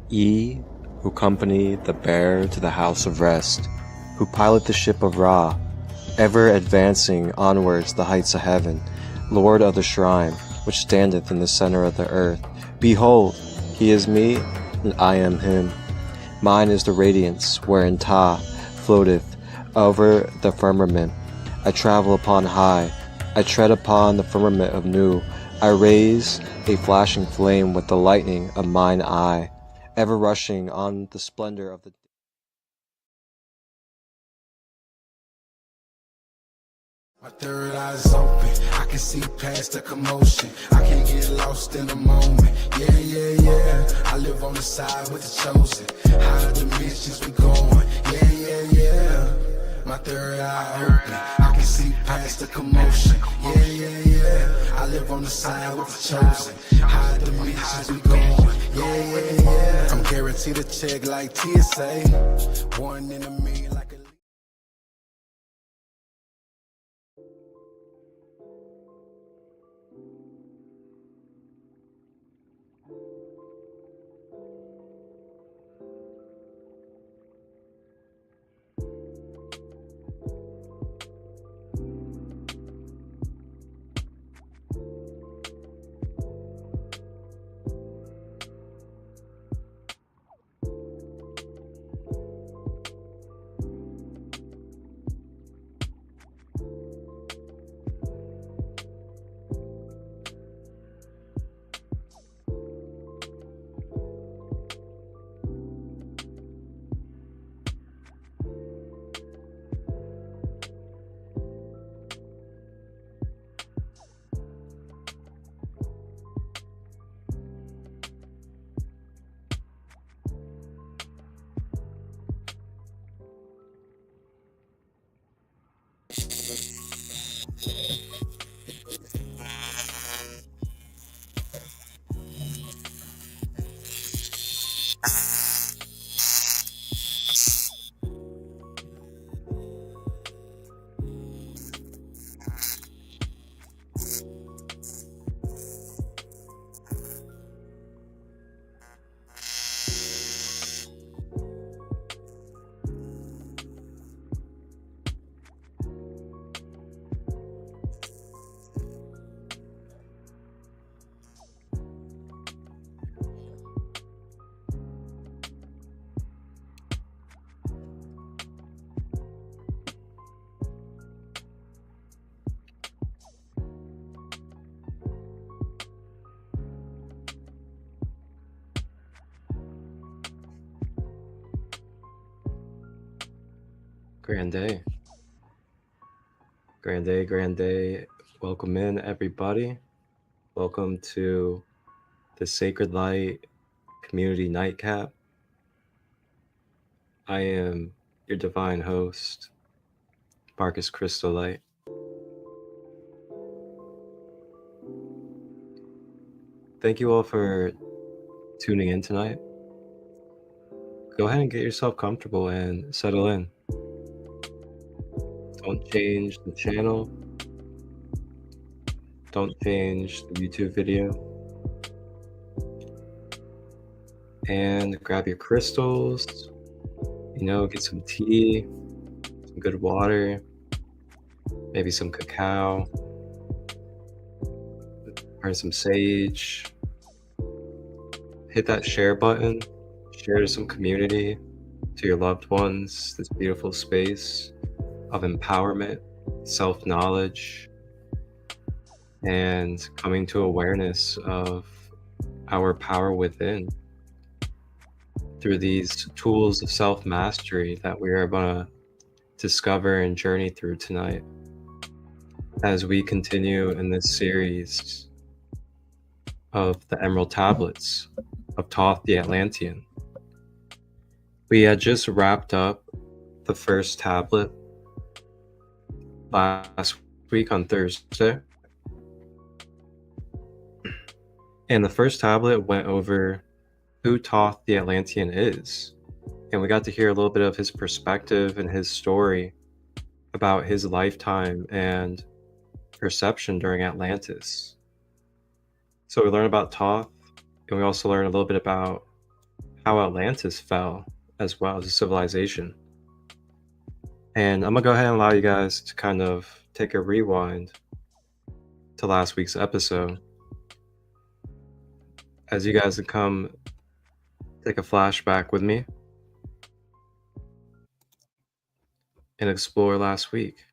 Ye, who accompany the bear to the house of rest, who pilot the ship of Ra, ever advancing onwards the heights of heaven, Lord of the shrine, which standeth in the center of the earth. Behold, he is me, and I am him. Mine is the radiance, wherein Ta floateth over the firmament. I travel upon high, I tread upon the firmament of Nu. I raise a flashing flame with the lightning of mine eye, ever rushing on the splendor of the My third eye's open, I can see past the commotion. I can't get lost in the moment. Yeah, yeah, yeah. I live on the side with the chosen. Higher dimensions we going. Yeah, yeah, yeah. My third eye open, I can see past the commotion. Yeah, yeah, yeah. I live on the side with the chosen. Higher dimensions we going. Yeah, yeah, yeah. I'm guaranteed to check like TSA. One in a million like a Grand day. Grand day, grand day. Welcome in, everybody. Welcome to the SaCrEd LiGhT Community Nightcap. I am your divine host, Marcus Christo LiGhT. Thank you all for tuning in tonight. Go ahead and get yourself comfortable and settle in. Don't change the channel. Don't change the YouTube video. And grab your crystals, get some tea, some good water, maybe some cacao, burn some sage. Hit that share button, share to some community, to your loved ones, this beautiful space of empowerment, self-knowledge, and coming to awareness of our power within through these tools of self-mastery that we are going to discover and journey through tonight as we continue in this series of the Emerald Tablets of Thoth the Atlantean. We had just wrapped up the first tablet last week on Thursday. And the first tablet went over who Thoth the Atlantean is. And we got to hear a little bit of his perspective and his story about his lifetime and perception during Atlantis. So we learned about Thoth, and we also learned a little bit about how Atlantis fell as well as a civilization. And I'm gonna go ahead and allow you guys to kind of take a rewind to last week's episode, as you guys can come take a flashback with me and explore last week.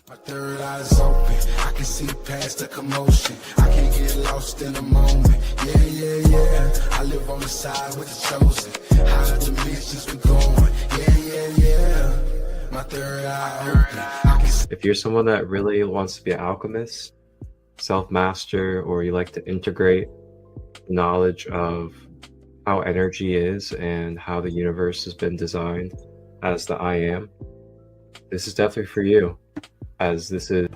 My third eye's open, I can see past the commotion. I can't get lost in the moment. Yeah. I live on the side with the chosen. Higher dimensions we going. Yeah. My third eye open. I can see. If you're someone that really wants to be an alchemist, self-master, or you like to integrate knowledge of how energy is and how the universe has been designed as the I am, this is definitely for you, as this is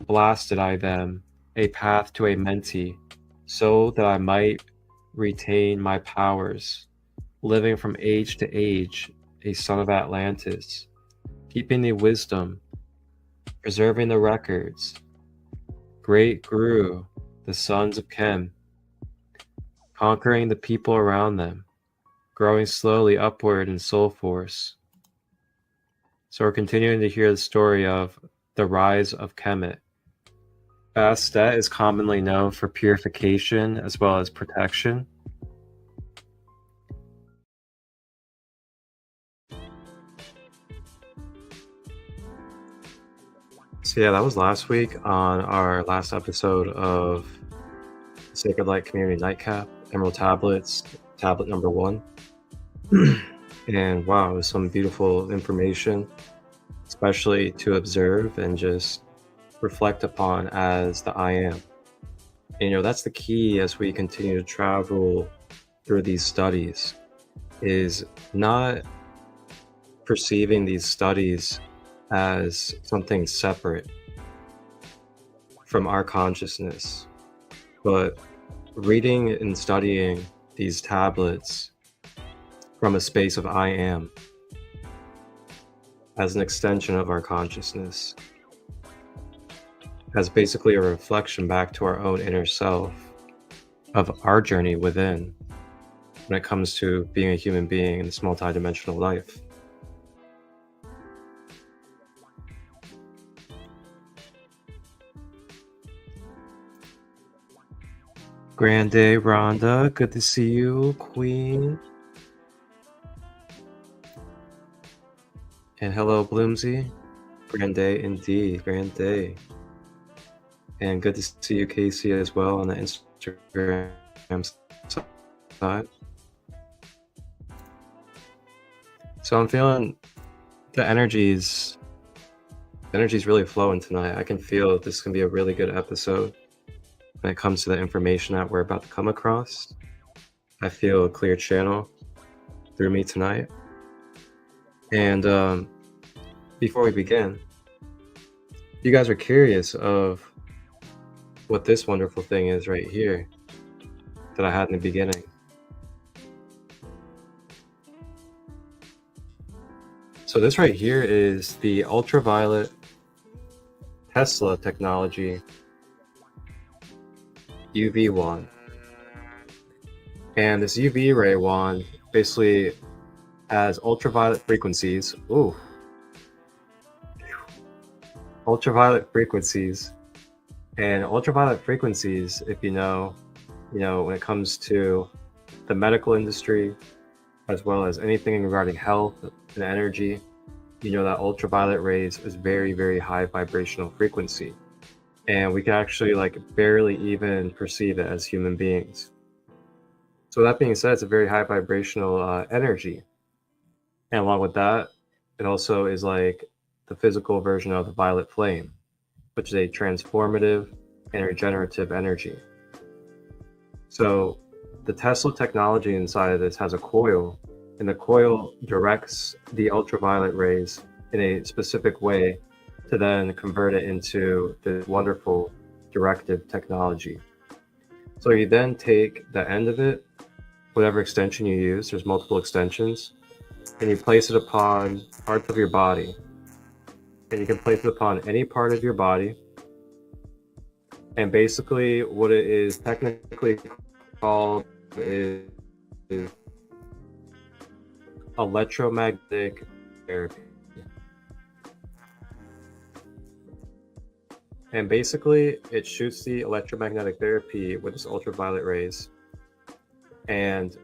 blasted I them a path to Amenti, so that I might retain my powers, living from age to age, a son of Atlantis, keeping the wisdom, preserving the records. Great grew the sons of Chem, conquering the people around them, growing slowly upward in soul force. So we're continuing to hear the story of the rise of Kemet. Bastet is commonly known for purification as well as protection. So yeah, that was last week on our last episode of SaCrEd Light Community Nightcap, Emerald Tablets, tablet number 1. And wow, it was some beautiful information, especially to observe and just reflect upon as the I am. And, that's the key as we continue to travel through these studies, is not perceiving these studies as something separate from our consciousness, but reading and studying these tablets from a space of I am as an extension of our consciousness, as basically a reflection back to our own inner self of our journey within when it comes to being a human being in this multidimensional life. Grand day, Rhonda. Good to see you, Queen. And hello, Bloomsy. Grand day indeed. Grand day. And good to see you, Casey, as well on the Instagram side. So I'm feeling the energy's really flowing tonight. I can feel this can be a really good episode when it comes to the information that we're about to come across. I feel a clear channel through me tonight. And before we begin, you guys are curious of what this wonderful thing is right here that I had in the beginning. So this right here is the ultraviolet Tesla technology UV wand. And this UV ray wand basically has ultraviolet frequencies. Ultraviolet frequencies. And ultraviolet frequencies, if you know, when it comes to the medical industry, as well as anything regarding health and energy, that ultraviolet rays is very, very high vibrational frequency. And we can actually barely even perceive it as human beings. So that being said, it's a very high vibrational energy. And along with that, it also is like the physical version of the violet flame, which is a transformative and regenerative energy. So the Tesla technology inside of this has a coil, and the coil directs the ultraviolet rays in a specific way to then convert it into this wonderful directive technology. So you then take the end of it, whatever extension you use, there's multiple extensions, and you place it upon parts of your body. And you can place it upon any part of your body. And basically what it is technically called is electromagnetic therapy. And basically it shoots the electromagnetic therapy with its ultraviolet rays. And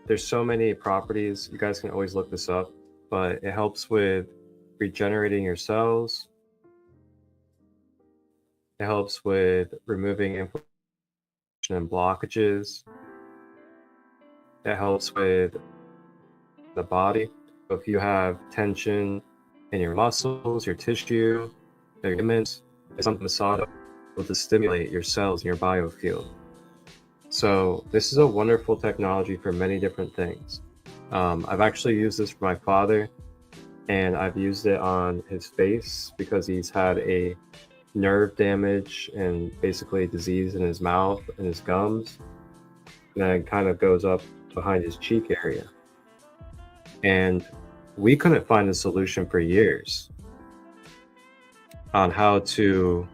there's so many properties, you guys can always look this up, but it helps with regenerating your cells. It helps with removing inflammation and blockages. It helps with the body. So if you have tension in your muscles, your tissue, your ligaments, it's something massage will to stimulate your cells in your biofield. So this is a wonderful technology for many different things. I've actually used this for my father, and I've used it on his face because he's had a nerve damage and basically disease in his mouth and his gums, and then it kind of goes up behind his cheek area. And we couldn't find a solution for years on how to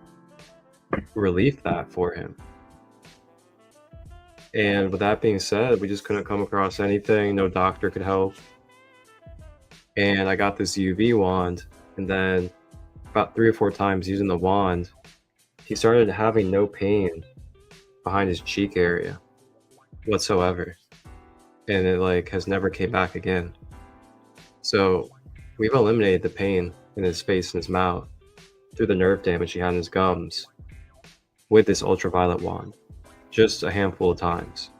relieve that for him. And with that being said, we just couldn't come across anything. No doctor could help. And I got this UV wand, and then about 3 or 4 times using the wand, he started having no pain behind his cheek area whatsoever. And it like has never came back again. So we've eliminated the pain in his face and his mouth through the nerve damage he had in his gums with this ultraviolet wand, just a handful of times.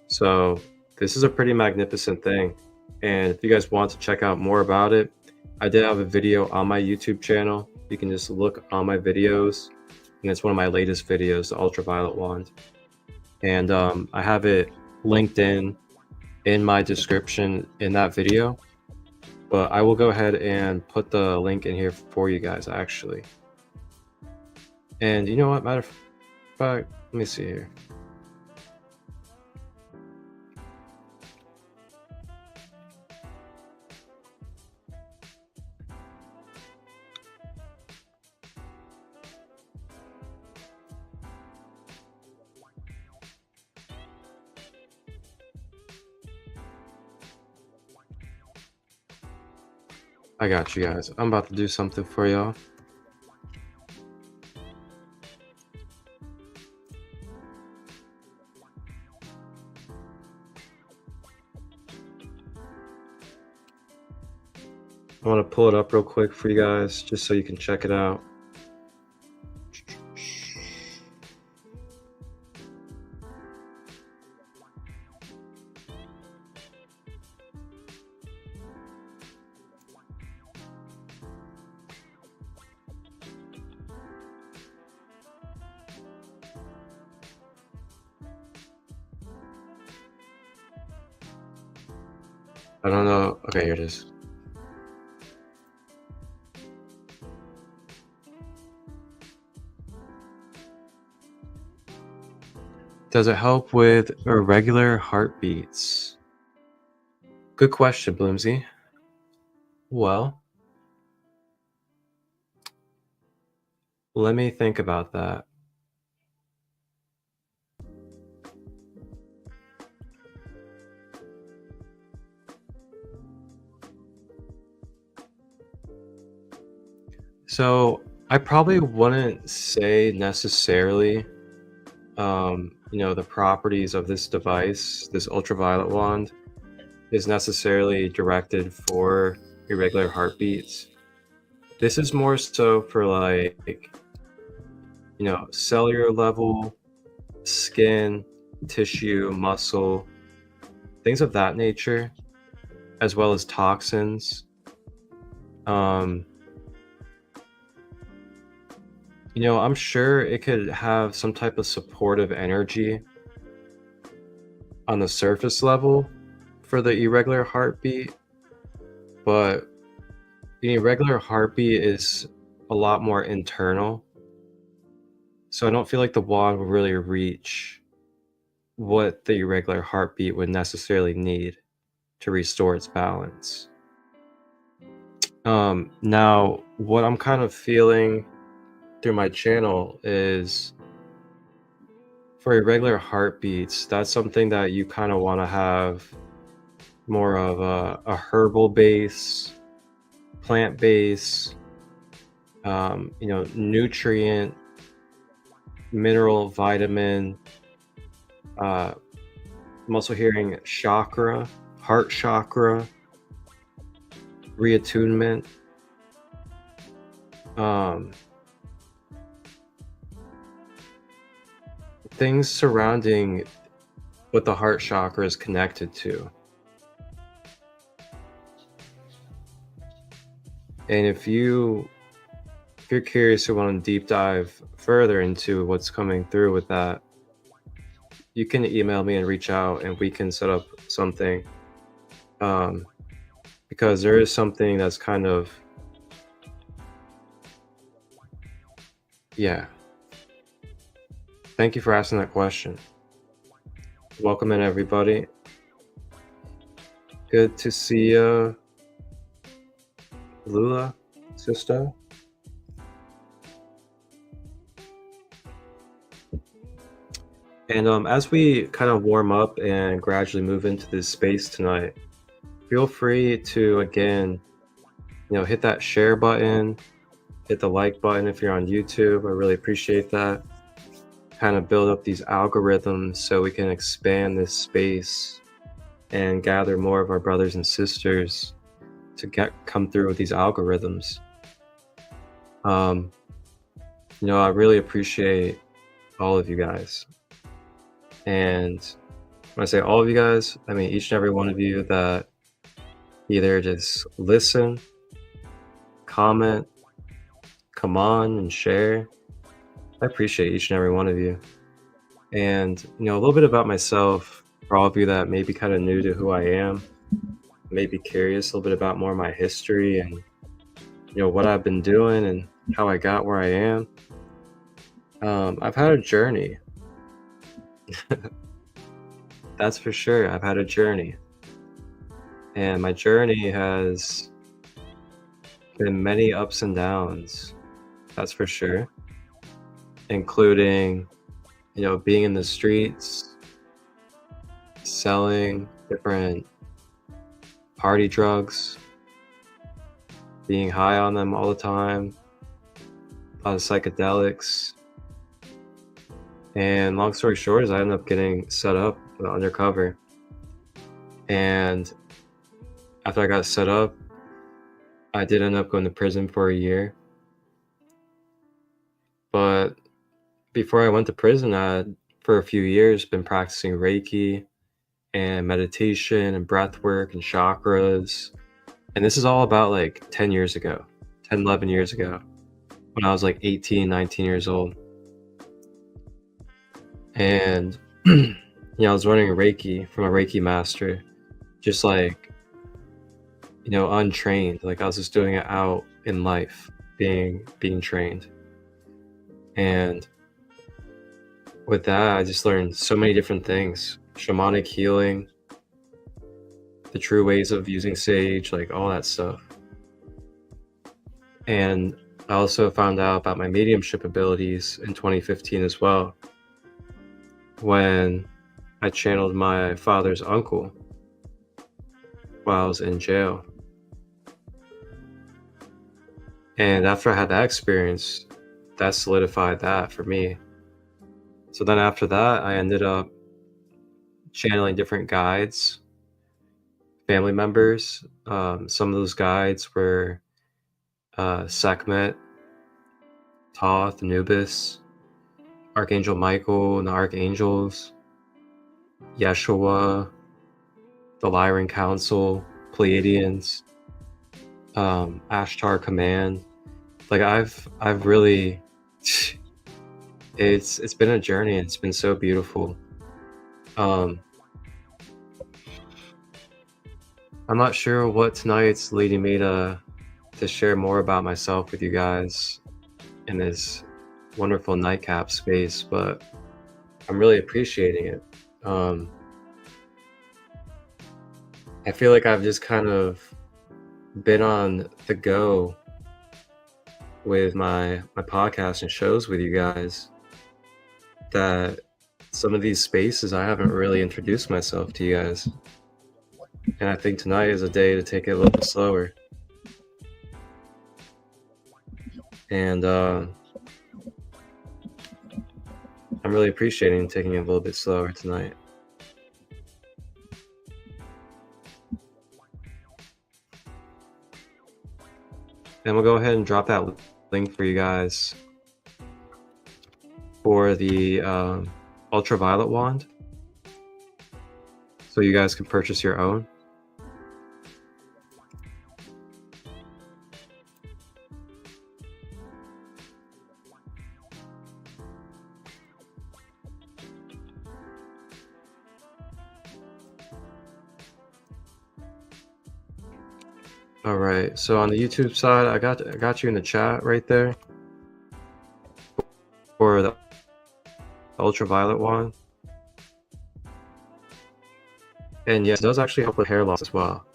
So this is a pretty magnificent thing. And if you guys want to check out more about it, I did have a video on my YouTube channel. You can just look on my videos, and it's one of my latest videos, the ultraviolet wand. And I have it linked in my description in that video, but I will go ahead and put the link in here for you guys actually. And you know what, matter of fact, let me see here. I got you guys. I'm about to do something for y'all. I want to pull it up real quick for you guys, just so you can check it out. I don't know. Okay, here it is. Does it help with irregular heartbeats? Good question, Bloomsy. Well, let me think about that. So I probably wouldn't say necessarily, the properties of this device, this ultraviolet wand, is necessarily directed for irregular heartbeats. This is more so for like, cellular level, skin, tissue, muscle, things of that nature, as well as toxins. I'm sure it could have some type of supportive energy on the surface level for the irregular heartbeat, but regular heartbeat is a lot more internal. So I don't feel like the wand will really reach what the irregular heartbeat would necessarily need to restore its balance. Now, what I'm kind of feeling through my channel is for irregular heartbeats, that's something that you kind of want to have more of a herbal base, plant base, nutrient, mineral, vitamin. I'm also hearing chakra, heart chakra, reattunement. Things surrounding what the heart chakra is connected to. And if you're curious or want to deep dive further into what's coming through with that, you can email me and reach out and we can set up something. Because there is something that's kind of, yeah. Thank you for asking that question. Welcome in, everybody. Good to see you, Lula, sister. And as we kind of warm up and gradually move into this space tonight, feel free to, again, hit that share button, hit the like button if you're on YouTube. I really appreciate that. Kind of build up these algorithms so we can expand this space and gather more of our brothers and sisters to come through with these algorithms. I really appreciate all of you guys. And when I say all of you guys, I mean each and every one of you that either just listen, comment, come on and share. I appreciate each and every one of you. And, a little bit about myself, for all of you that may be kind of new to who I am, may be curious a little bit about more of my history and, what I've been doing and how I got where I am. I've had a journey. That's for sure. I've had a journey. And my journey has been many ups and downs. That's for sure. Including, being in the streets, selling different party drugs, being high on them all the time, a lot of psychedelics. And long story short is I ended up getting set up undercover. And after I got set up, I did end up going to prison for a year. But before I went to prison, I had, for a few years, been practicing Reiki and meditation and breath work and chakras. And this is all about like 11 years ago, when I was like 18, 19 years old. And, I was learning Reiki from a Reiki master, just like, untrained. Like I was just doing it out in life, being trained. And with that, I just learned so many different things. Shamanic healing, the true ways of using sage, like all that stuff. And I also found out about my mediumship abilities in 2015 as well, when I channeled my father's uncle while I was in jail. And after I had that experience, that solidified that for me. So then after that, I ended up channeling different guides, family members. Some of those guides were SaCrEd, Thoth, Anubis, Archangel Michael and the Archangels, Yeshua, the Lyran Council, Pleiadians, Ashtar Command. Like I've really, it's been a journey. It's been so beautiful. I'm not sure what tonight's leading me to to share more about myself with you guys in this wonderful nightcap space, but I'm really appreciating it. I feel like I've just kind of been on the go with my podcast and shows with you guys, that some of these spaces I haven't really introduced myself to you guys. And I think tonight is a day to take it a little bit slower. And I'm really appreciating taking it a little bit slower tonight. And we'll go ahead and drop that link for you guys for the ultraviolet wand, so you guys can purchase your own. All right, so on the YouTube side, I got you in the chat right there for the ultraviolet wand. And yes, it does actually help with hair loss as well,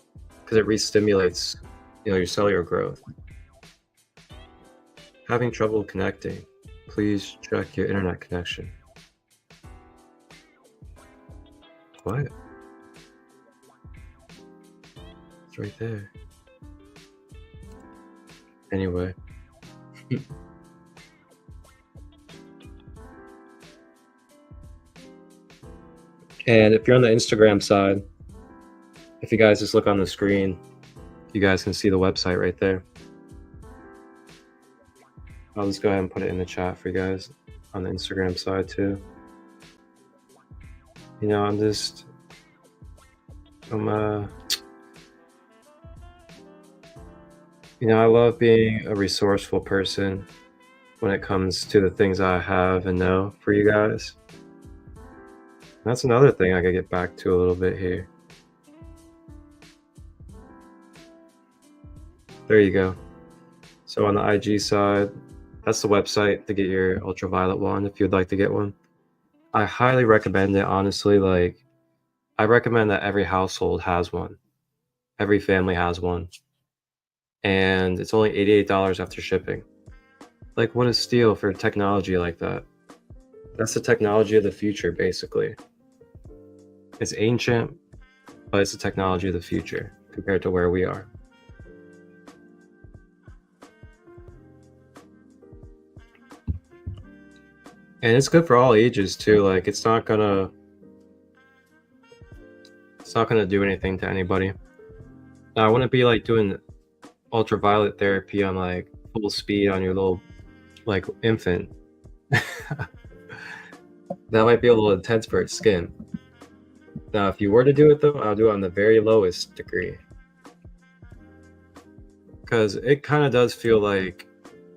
because it re-stimulates, your cellular growth. Having trouble connecting? Please check your internet connection. What? It's right there. Anyway. And if you're on the Instagram side, if you guys just look on the screen, you guys can see the website right there. I'll just go ahead and put it in the chat for you guys on the Instagram side too. I love being a resourceful person when it comes to the things I have and know for you guys. That's another thing I could get back to a little bit here. There you go. So on the IG side, that's the website to get your ultraviolet wand if you'd like to get one. I highly recommend it, honestly. Like, I recommend that every household has one. Every family has one. And it's only $88 after shipping. Like, what a steal for technology like that. That's the technology of the future, basically. It's ancient, but it's the technology of the future compared to where we are. And it's good for all ages too. Like, it's not gonna do anything to anybody. Now, I wouldn't be like doing ultraviolet therapy on like full speed on your little like infant. That might be a little intense for its skin. Now, if you were to do it though, I'll do it on the very lowest degree, because it kind of does feel like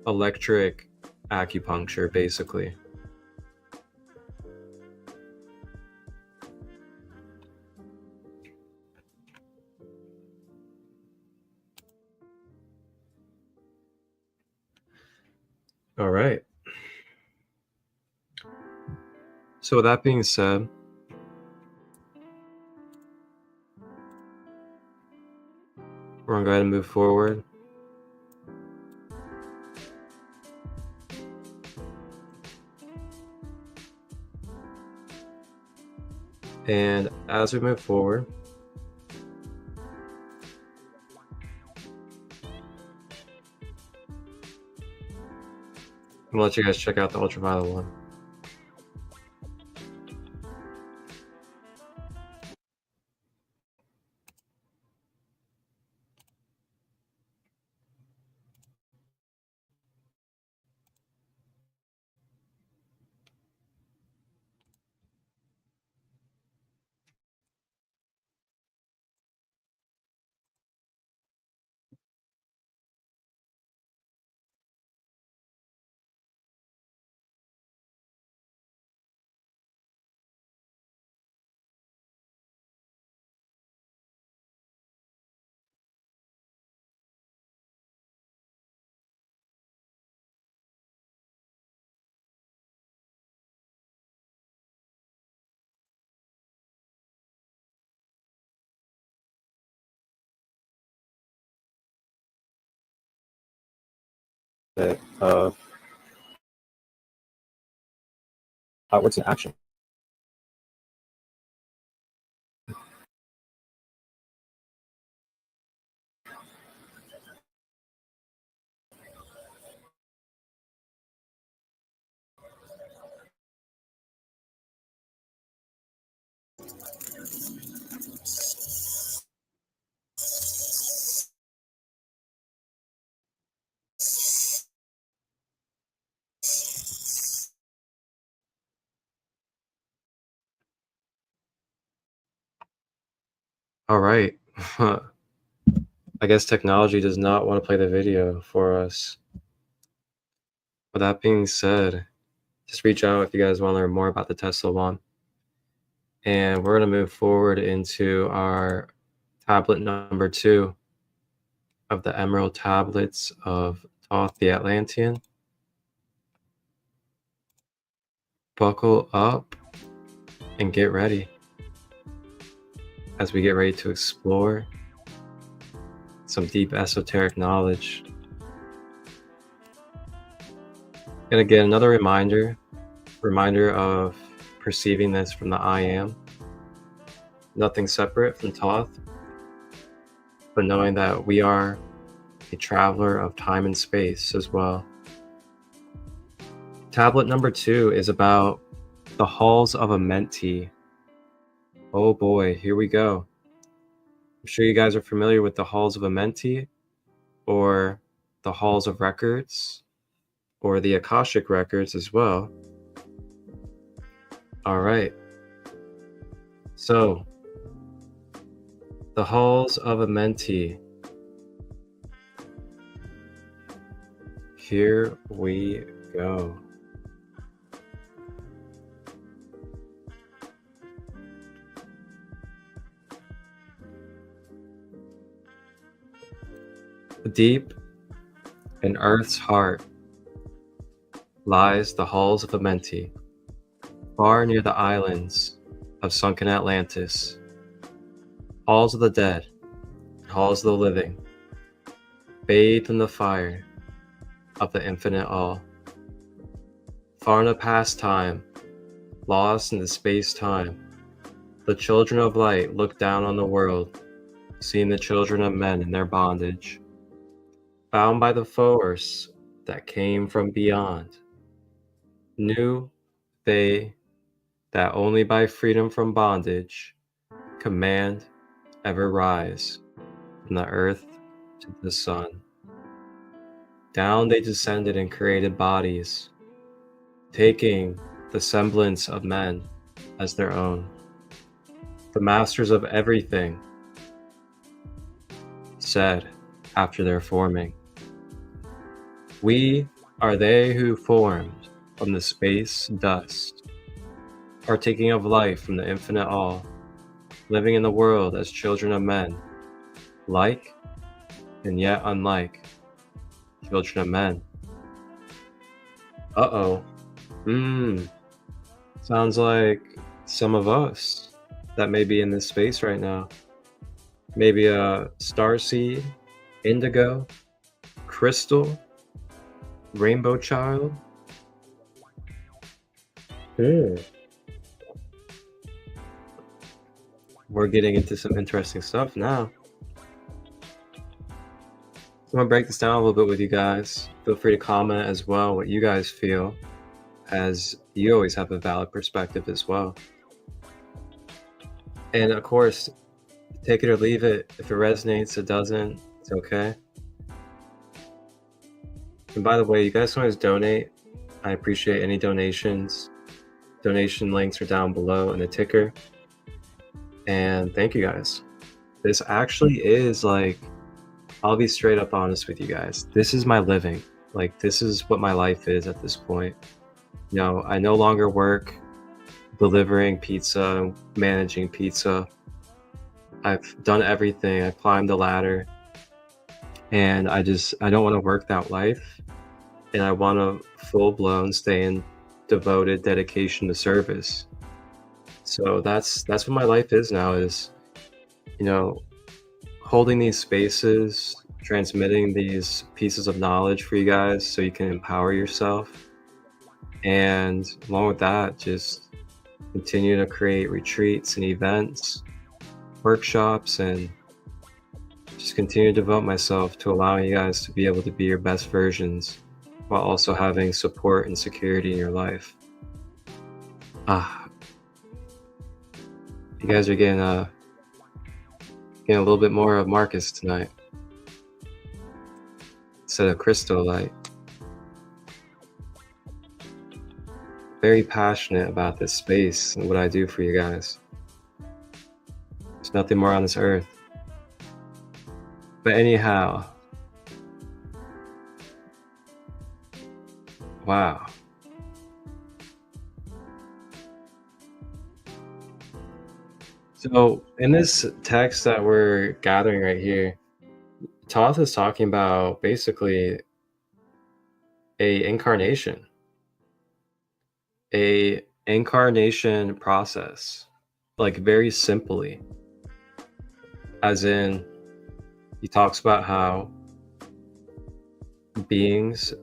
electric acupuncture, basically. All right. So with that being said, we're gonna go ahead and move forward. And as we move forward, I'm gonna let you guys check out the ultraviolet one. of outwards in action. All right. I guess technology does not want to play the video for us. With that being said, just reach out if you guys want to learn more about the Tesla one. And we're going to move forward into our tablet number 2 of the Emerald Tablets of Thoth, the Atlantean. Buckle up and get ready as we get ready to explore some deep esoteric knowledge. And again, another reminder of perceiving this from the I am. Nothing separate from Thoth, but knowing that we are a traveler of time and space as well. Tablet number 2 is about the Halls of Amenti. Oh boy, here we go. I'm sure you guys are familiar with the Halls of Amenti, or the Halls of Records, or the Akashic Records as well. All right. So, the Halls of Amenti. Here we go. Deep in Earth's heart lies the Halls of Amenti, far near the islands of sunken Atlantis. Halls of the dead, halls of the living, bathed in the fire of the infinite all. Far in the past time, lost in the space-time, the children of light look down on the world, seeing the children of men in their bondage. Bound by the force that came from beyond, knew they that only by freedom from bondage could man ever rise from the earth to the sun. Down they descended and created bodies, taking the semblance of men as their own. The masters of everything said after their forming, "We are they who formed from the space dust, partaking of life from the infinite all, living in the world as children of men, like and yet unlike children of men." Uh-oh. Sounds like some of us that may be in this space right now. Maybe a starseed, indigo, crystal, rainbow child. We're getting into some interesting stuff now. I'm gonna break this down a little bit with you guys. Feel free to comment as well what you guys feel, as you always have a valid perspective as well. And of course, take it or leave it. If it resonates, it doesn't, it's okay. And by the way, you guys can always donate. I appreciate any donations. Donation links are down below in the ticker. And thank you guys. This actually is like, I'll be straight up honest with you guys. This is my living. Like, this is what my life is at this point. You know, I no longer work delivering pizza, managing pizza. I've done everything. I climbed the ladder. And I don't want to work that life. And I want to full-blown stay in devoted dedication to service. So that's what my life is now, is, you know, holding these spaces, transmitting these pieces of knowledge for you guys so you can empower yourself. And along with that, just continue to create retreats and events, workshops, and just continue to devote myself to allowing you guys to be able to be your best versions while also having support and security in your life. You guys are getting a little bit more of Marcus tonight instead of Christo light. Very passionate about this space and what I do for you guys. There's nothing more on this earth. But anyhow, wow. So in this text that we're gathering right here, Thoth is talking about basically a incarnation process, like very simply, as in he talks about how beings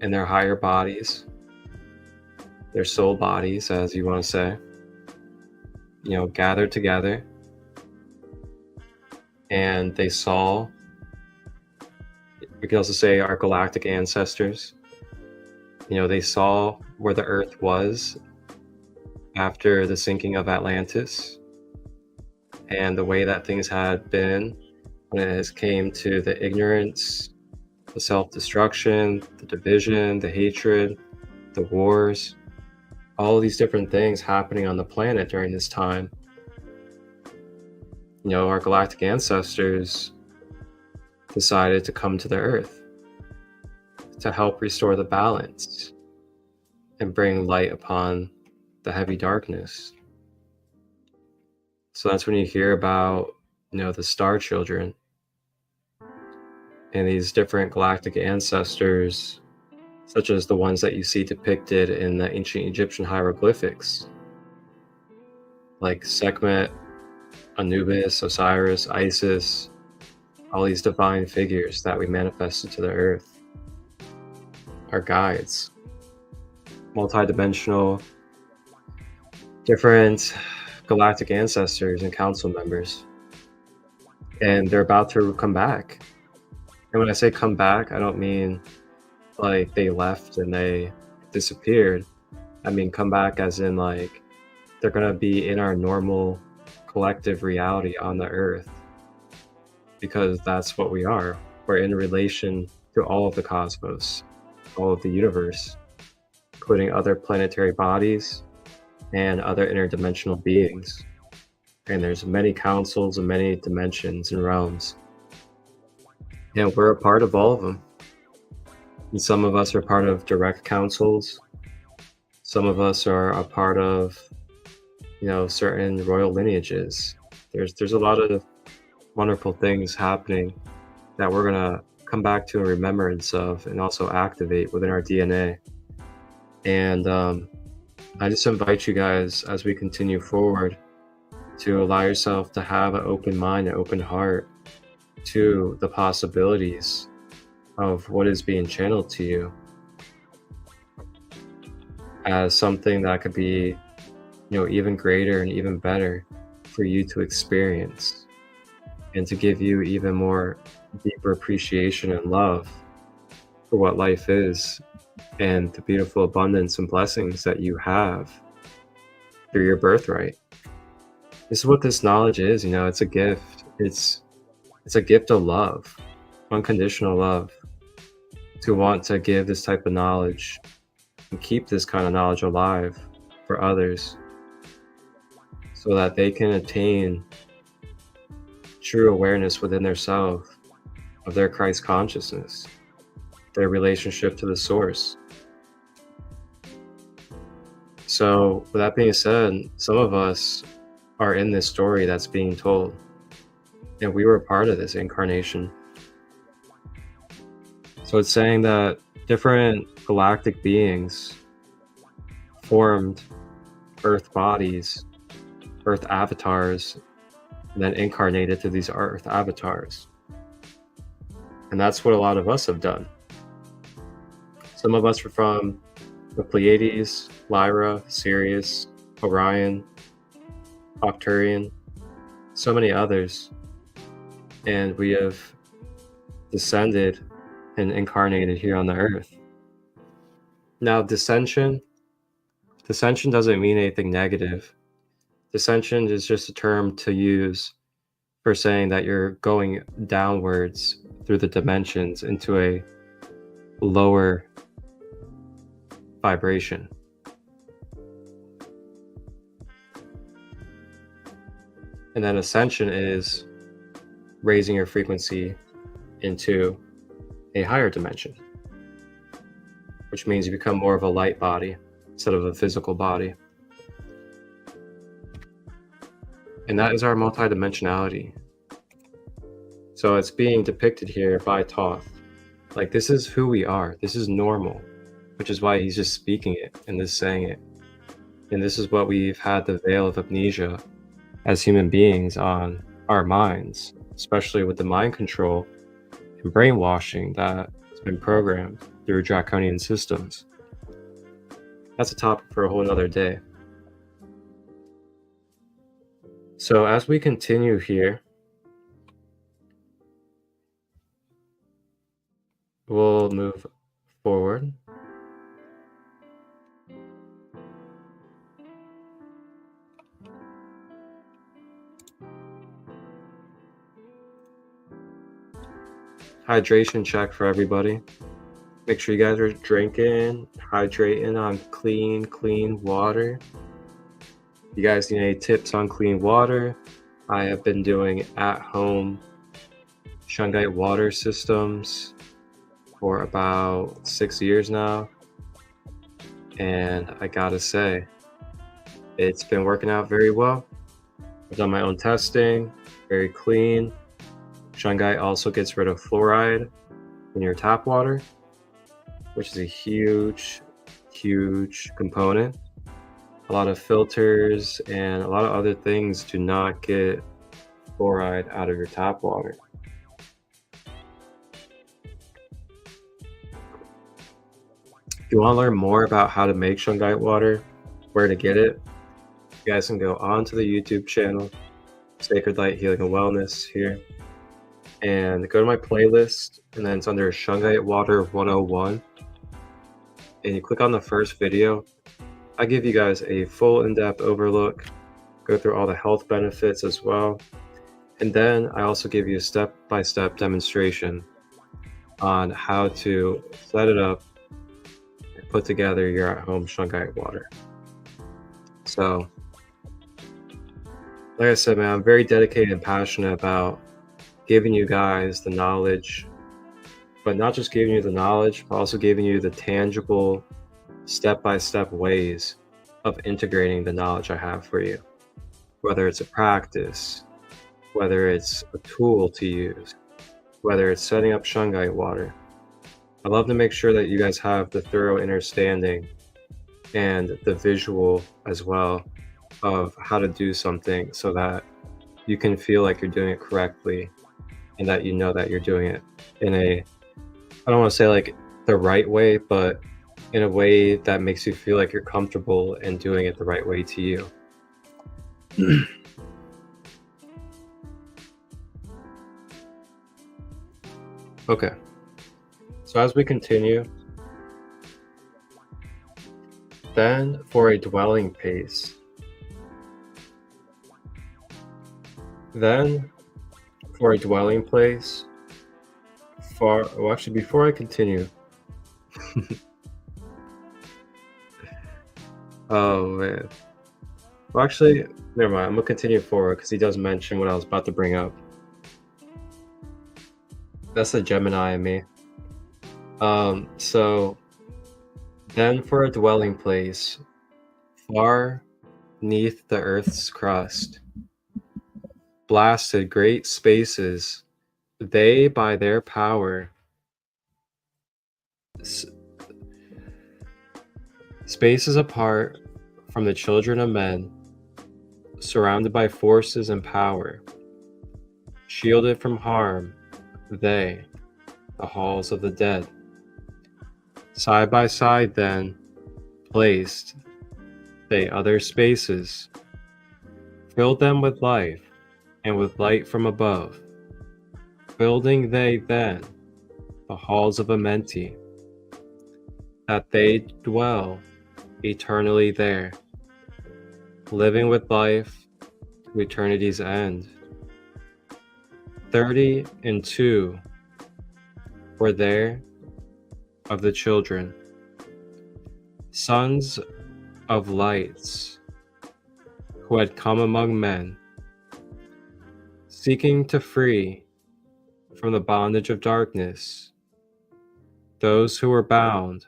in their higher bodies, their soul bodies, as you want to say, gathered together, and they saw, we can also say our galactic ancestors, they saw where the earth was after the sinking of Atlantis and the way that things had been when it came to the ignorance, the self-destruction, the division, the hatred, the wars, all of these different things happening on the planet during this time. Our galactic ancestors decided to come to the earth to help restore the balance and bring light upon the heavy darkness. So that's when you hear about, the star children and these different galactic ancestors, such as the ones that you see depicted in the ancient Egyptian hieroglyphics, like Sekhmet, Anubis, Osiris, Isis, all these divine figures that we manifested to the earth, our guides, multi-dimensional, different galactic ancestors and council members. And they're about to come back. And when I say come back, I don't mean like they left and they disappeared. I mean come back as in like they're going to be in our normal collective reality on the earth, because that's what we are. We're in relation to all of the cosmos, all of the universe, including other planetary bodies and other interdimensional beings. And there's many councils and many dimensions and realms. And we're a part of all of them. And some of us are part of direct councils. Some of us are a part of, certain royal lineages. There's a lot of wonderful things happening that we're gonna come back to in remembrance of and also activate within our DNA. And I just invite you guys, as we continue forward, to allow yourself to have an open mind, an open heart to the possibilities of what is being channeled to you as something that could be, even greater and even better for you to experience, and to give you even more deeper appreciation and love for what life is and the beautiful abundance and blessings that you have through your birthright. This is what this knowledge is. It's a gift. It's a gift of love, unconditional love, to want to give this type of knowledge and keep this kind of knowledge alive for others so that they can attain true awareness within their self of their Christ consciousness, their relationship to the source. So with that being said, some of us are in this story that's being told, and we were a part of this incarnation. So it's saying that different galactic beings formed Earth bodies, Earth avatars, and then incarnated through these Earth avatars. And that's what a lot of us have done. Some of us are from the Pleiades, Lyra, Sirius, Orion, Arcturian, so many others. And we have descended and incarnated here on the earth. Now, dissension doesn't mean anything negative. Dissension is just a term to use for saying that you're going downwards through the dimensions into a lower vibration. And then ascension is raising your frequency into a higher dimension, which means you become more of a light body instead of a physical body. And that is our multidimensionality. So it's being depicted here by Thoth. Like, this is who we are. This is normal, which is why he's just speaking it and just saying it. And this is what we've had the veil of amnesia as human beings on our minds, especially with the mind control and brainwashing that has been programmed through draconian systems. That's a topic for a whole other day. So as we continue here, we'll move forward. Hydration check for everybody. Make sure you guys are drinking, hydrating on clean water. You guys need any tips on clean water? I have been doing at-home shungite water systems for about 6 years now. And I gotta say, it's been working out very well. I've done my own testing, very clean. Shungite also gets rid of fluoride in your tap water, which is a huge component. A lot of filters and a lot of other things do not get fluoride out of your tap water. If you want to learn more about how to make shungite water, where to get it, you guys can go onto the YouTube channel, SaCrEd LiGhT Healing and Wellness here, and go to my playlist, and then it's under Shungite Water 101, and you click on the first video. I give you guys a full in-depth overlook, go through all the health benefits as well, and then I also give you a step-by-step demonstration on how to set it up and put together your at-home shungite water. So, like I said, man, I'm very dedicated and passionate about giving you guys the knowledge, but not just giving you the knowledge, but also giving you the tangible step-by-step ways of integrating the knowledge I have for you. Whether it's a practice, whether it's a tool to use, whether it's setting up shungite water. I love to make sure that you guys have the thorough understanding and the visual as well of how to do something so that you can feel like you're doing it correctly and that you know that you're doing it in a, I don't want to say like the right way, but in a way that makes you feel like you're comfortable and doing it the right way to you. Okay, so as we continue, then for a dwelling place, before I continue, oh man, well actually, never mind, I'm gonna continue forward because he does mention what I was about to bring up. That's the Gemini in me. So then for a dwelling place, far neath the earth's crust, blasted great spaces, they by their power, spaces apart from the children of men, surrounded by forces and power, shielded from harm, they the halls of the dead. Side by side then placed they other spaces, filled them with life and with light from above, building they then the halls of Amenti, that they dwell eternally there, living with life to eternity's end. 32 were there of the children, sons of lights, who had come among men, seeking to free from the bondage of darkness those who were bound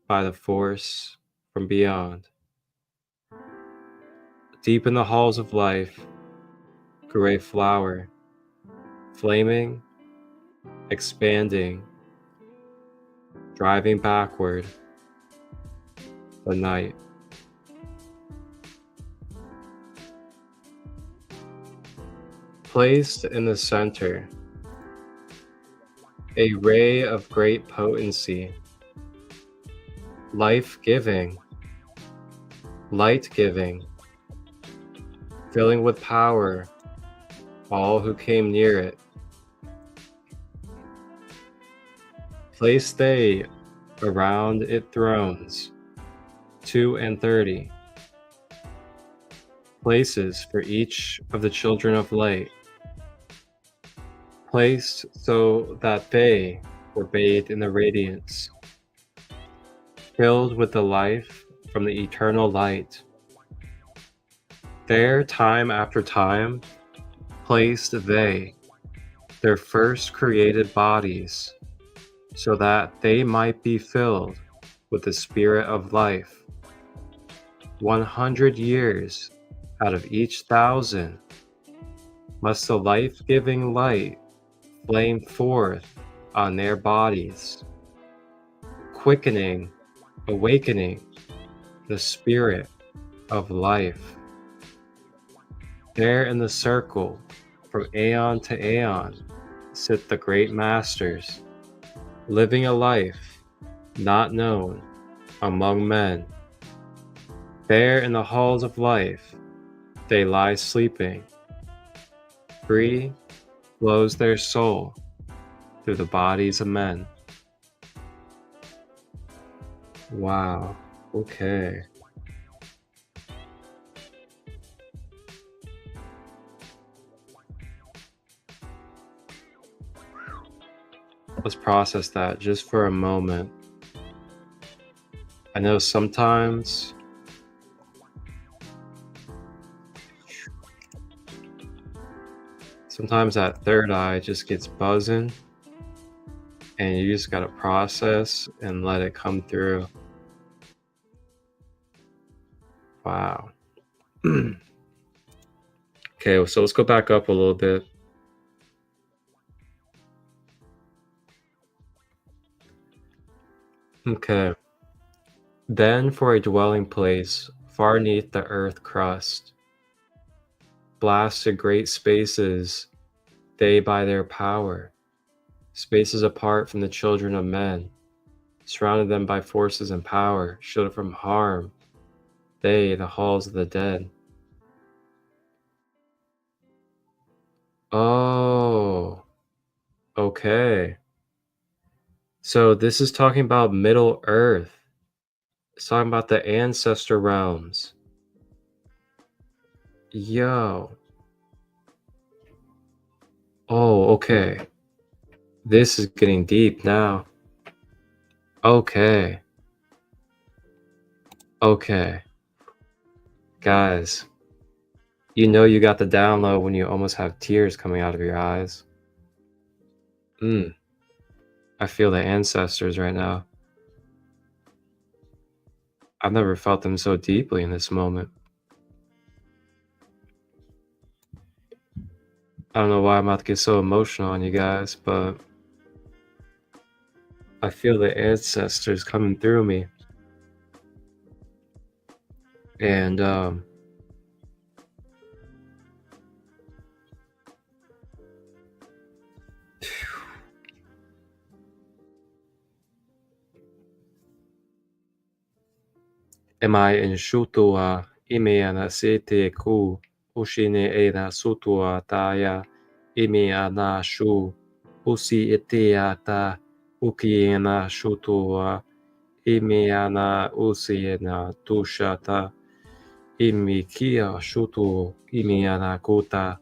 by the force from beyond. Deep in the halls of life grew a flower, flaming, expanding, driving backward the night. Placed in the center, a ray of great potency, life-giving, light-giving, filling with power all who came near it. Placed they around it thrones, 32, places for each of the children of light, placed so that they were bathed in the radiance, filled with the life from the eternal light. There, time after time, placed they their first created bodies, so that they might be filled with the spirit of life. 100 years out of each 1,000 must the life-giving light flame forth on their bodies, quickening, awakening the spirit of life. There in the circle, from aeon to aeon, sit the great masters, living a life not known among men. There in the halls of life, they lie sleeping. Free flows their soul through the bodies of men. Wow, okay. Let's process that just for a moment. I know sometimes that third eye just gets buzzing and you just gotta process and let it come through. Wow. Okay, so let's go back up a little bit. Okay. Then for a dwelling place far neath the earth crust, blasted great spaces they by their power, spaces apart from the children of men, surrounded them by forces and power, shielded from harm, they the halls of the dead. Oh, okay. So this is talking about Middle Earth. It's talking about the ancestor realms. Yo. Oh, okay. This is getting deep now. Okay. Okay. Guys, you know you got the download when you almost have tears coming out of your eyes. I feel the ancestors right now. I've never felt them so deeply in this moment. I don't know why I'm about to get so emotional on you guys, but I feel the ancestors coming through me. And Emai in shutua imiana sete ku ushine eda sutua taya imiana shu usi etiata ukiena shutua imiana usiena tushata imikia shutu imiana kuta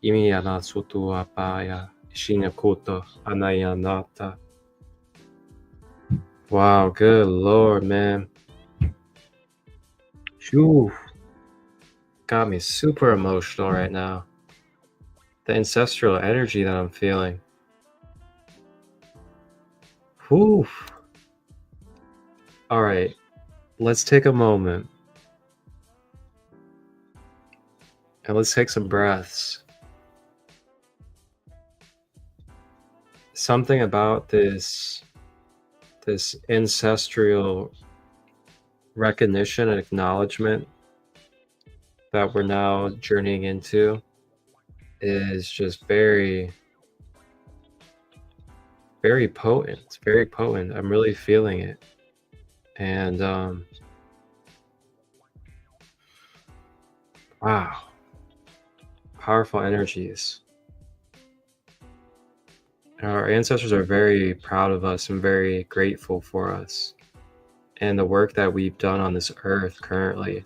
imiana sutua paya shinakuto anayanata. Wow, good Lord, man. Phew. Got me super emotional right now. The ancestral energy that I'm feeling. Whew. All right, let's take a moment and let's take some breaths. Something about this ancestral recognition and acknowledgement that we're now journeying into is just very, very potent. It's very potent. I'm really feeling it. And wow, powerful energies. Our ancestors are very proud of us and very grateful for us and the work that we've done on this earth currently,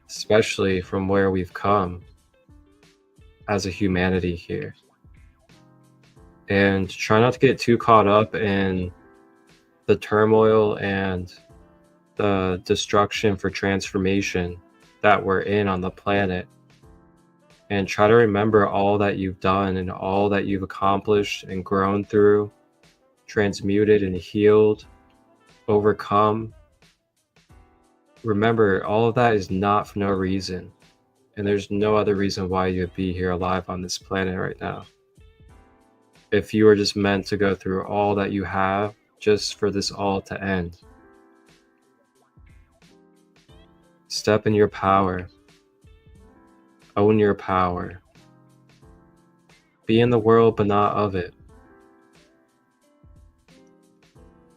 especially from where we've come as a humanity here. And try not to get too caught up in the turmoil and the destruction for transformation that we're in on the planet. And try to remember all that you've done and all that you've accomplished and grown through, transmuted and healed, overcome. Remember, all of that is not for no reason. And there's no other reason why you'd be here alive on this planet right now. If you were just meant to go through all that you have just for this all to end. Step in your power. Own your power. Be in the world, but not of it.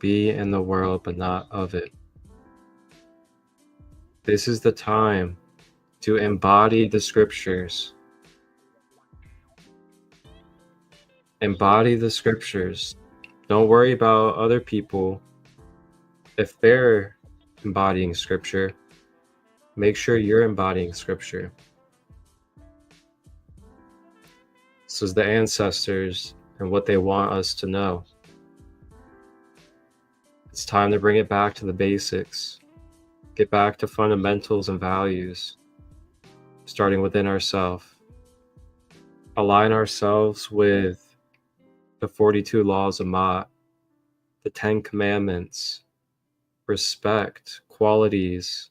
Be in the world, but not of it. This is the time to embody the scriptures. Embody the scriptures. Don't worry about other people. If they're embodying scripture, make sure you're embodying scripture. This is the ancestors and what they want us to know. It's time to bring it back to the basics. Get back to fundamentals and values, starting within ourselves. Align ourselves with the 42 laws of Ma'at, the 10 commandments, respect, qualities.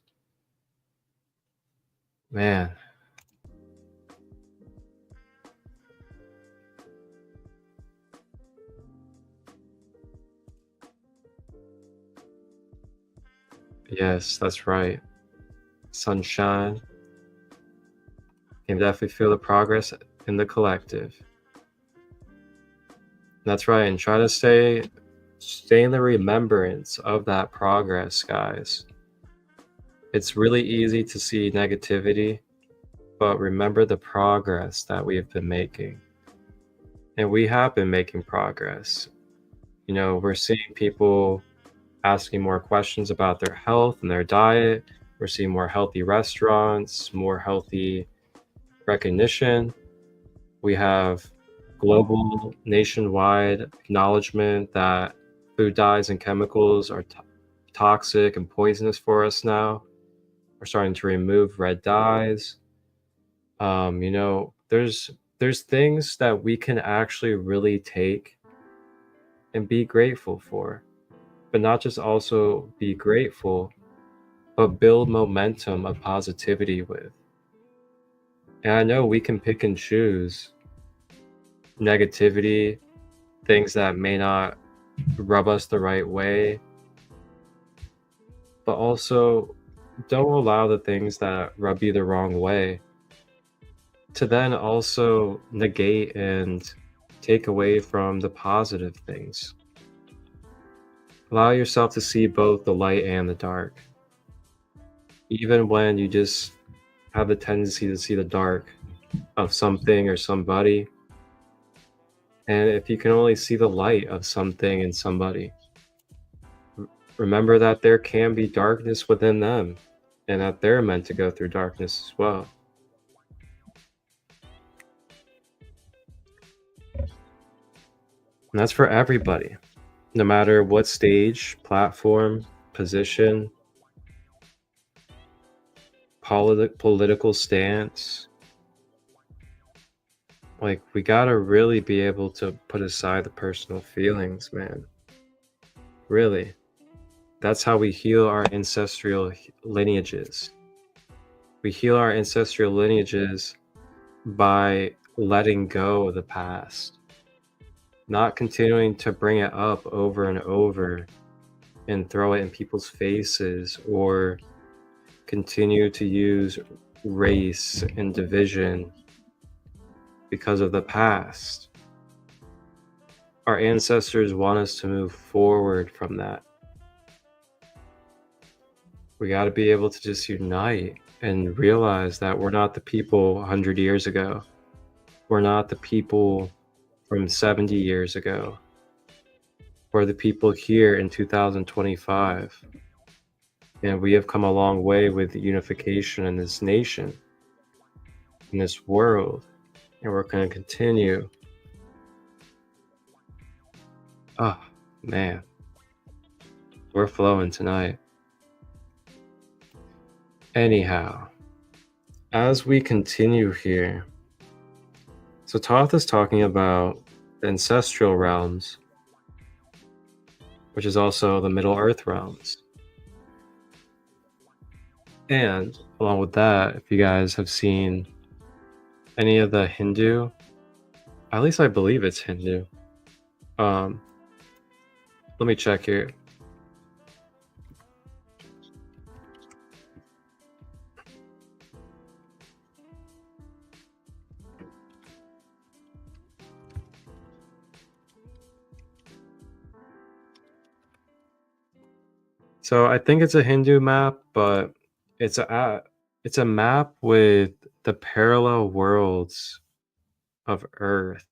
Man. Yes, that's right. Sunshine. You can definitely feel the progress in the collective. That's right, and try to stay in the remembrance of that progress, guys. It's really easy to see negativity, but remember the progress that we have been making. And we have been making progress. You know, we're seeing people asking more questions about their health and their diet. We're seeing more healthy restaurants, more healthy recognition. We have global, nationwide acknowledgement that food dyes and chemicals are toxic and poisonous for us now. We're starting to remove red dyes. You know, there's things that we can actually really take and be grateful for, but not just also be grateful, but build momentum of positivity with. And I know we can pick and choose negativity, things that may not rub us the right way, but also don't allow the things that rub you the wrong way to then also negate and take away from the positive things. Allow yourself to see both the light and the dark. even when you just have the tendency to see the dark of something or somebody, and if you can only see the light of something and somebody, remember that there can be darkness within them and that they're meant to go through darkness as well. And that's for everybody, no matter what stage, platform, position, political stance. Like, we gotta really be able to put aside the personal feelings, man. Really. That's how we heal our ancestral lineages. We heal our ancestral lineages by letting go of the past, not continuing to bring it up over and over and throw it in people's faces, or continue to use race and division because of the past. Our ancestors want us to move forward from that. We got to be able to just unite and realize that we're not the people 100 years ago. We're not the people from 70 years ago. We're the people here in 2025. And we have come a long way with the unification in this nation, in this world. And we're going to continue. Oh, man. We're flowing tonight. Anyhow, as we continue here, so Thoth is talking about the ancestral realms, which is also the Middle Earth realms. And along with that, if you guys have seen any of the Hindu, at least I believe it's Hindu. Let me check here. So I think it's a Hindu map, but it's a map with the parallel worlds of Earth.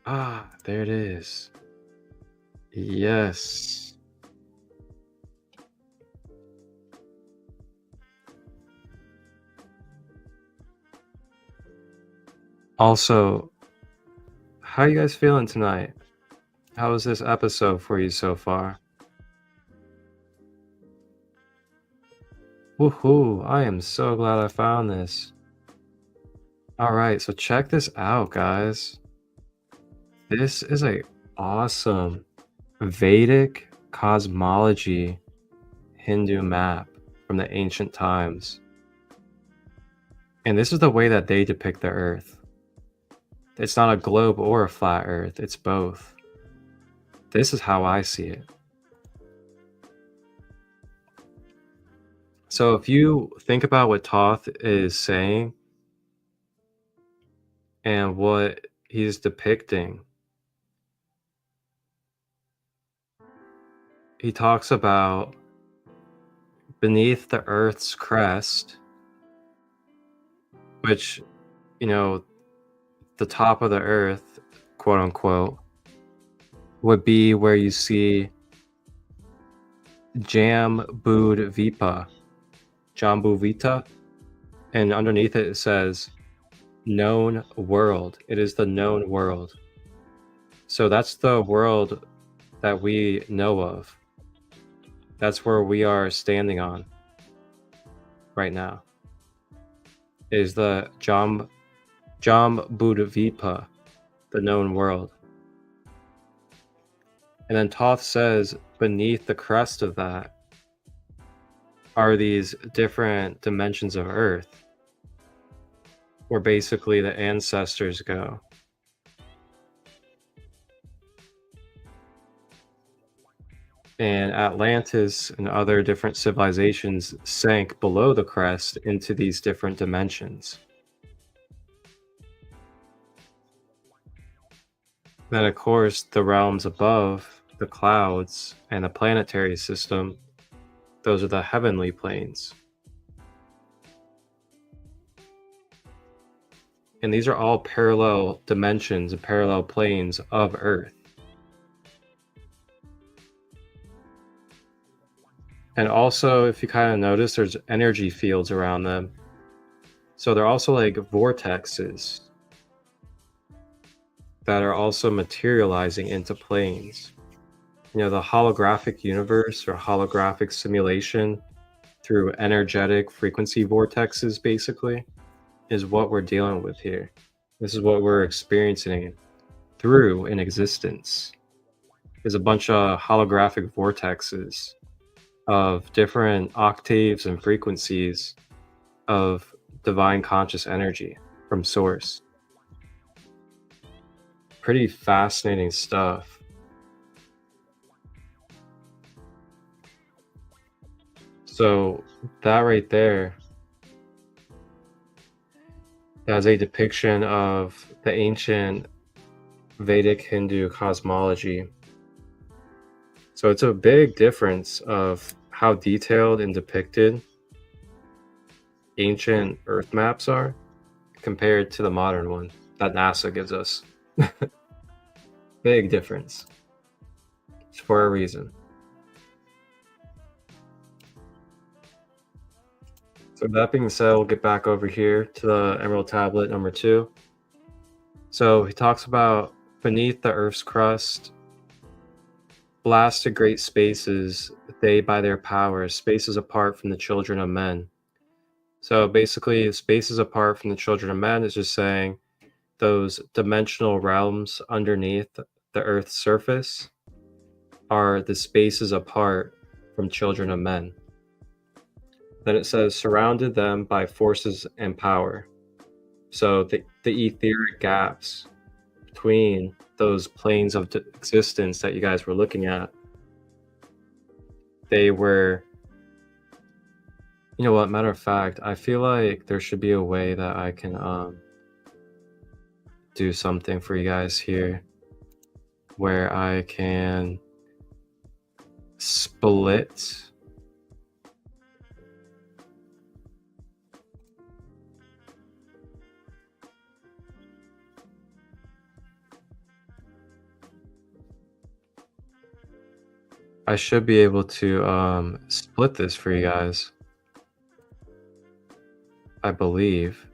Ah, there it is. Yes. Also, how you guys feeling tonight? How was this episode for you so far? Woohoo! I am so glad I found this. Alright, so check this out, guys. This is a awesome Vedic cosmology Hindu map from the ancient times. And this is the way that they depict the Earth. It's not a globe or a flat Earth, it's both. This is how I see it. So if you think about what Thoth is saying and what he's depicting, he talks about beneath the Earth's crest, which, you know, the top of the Earth, quote unquote, would be where you see Jambudvipa, and underneath it says known world. It is the known world. So that's the world that we know of. That's where we are standing on right now. Is the Jambudvipa, the known world. And then Thoth says beneath the crest of that are these different dimensions of Earth, where basically the ancestors go. And Atlantis and other different civilizations sank below the crest into these different dimensions. Then, of course, the realms above, the clouds and the planetary system, Those are the heavenly planes. And these are all parallel dimensions and parallel planes of Earth. And also, if you kind of notice, there's energy fields around them. So they're also like vortexes that are also materializing into planes. You know, the holographic universe or holographic simulation through energetic frequency vortexes, basically, is what we're dealing with here. This is what we're experiencing through in existence, is a bunch of holographic vortexes of different octaves and frequencies of divine conscious energy from source. Pretty fascinating stuff. So that right there, that's a depiction of the ancient Vedic Hindu cosmology. So it's a big difference of how detailed and depicted ancient Earth maps are compared to the modern one that NASA gives us. Big difference. It's for a reason. So that being said, we'll get back over here to the Emerald Tablet number 2. So he talks about beneath the Earth's crust, blasted great spaces, they by their power, spaces apart from the children of men. So basically, spaces apart from the children of men is just saying those dimensional realms underneath the Earth's surface are the spaces apart from children of men. Then it says, surrounded them by forces and power. So the etheric gaps between those planes of existence that you guys were looking at, they were, you know what, matter of fact, I feel like there should be a way that I can do something for you guys here where I can split I should be able to split this for you guys, I believe.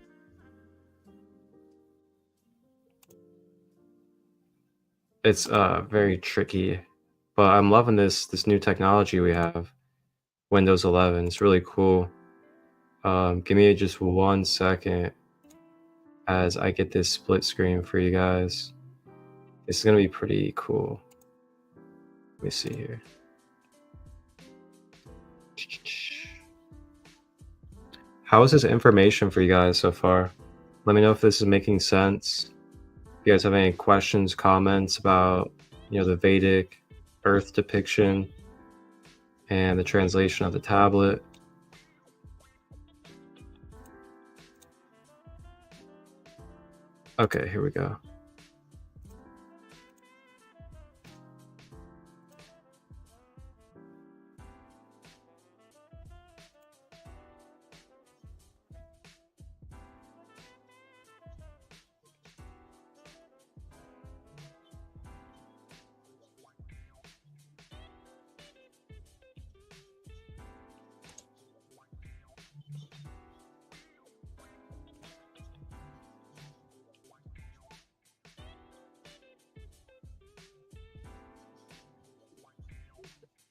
It's very tricky, but I'm loving this new technology we have, Windows 11. It's really cool. Give me just 1 second as I get this split screen for you guys. It's gonna be pretty cool. Let me see here. How is this information for you guys so far? Let me know if this is making sense. If you guys have any questions, comments about, you know, the Vedic Earth depiction and the translation of the tablet. Okay, here we go.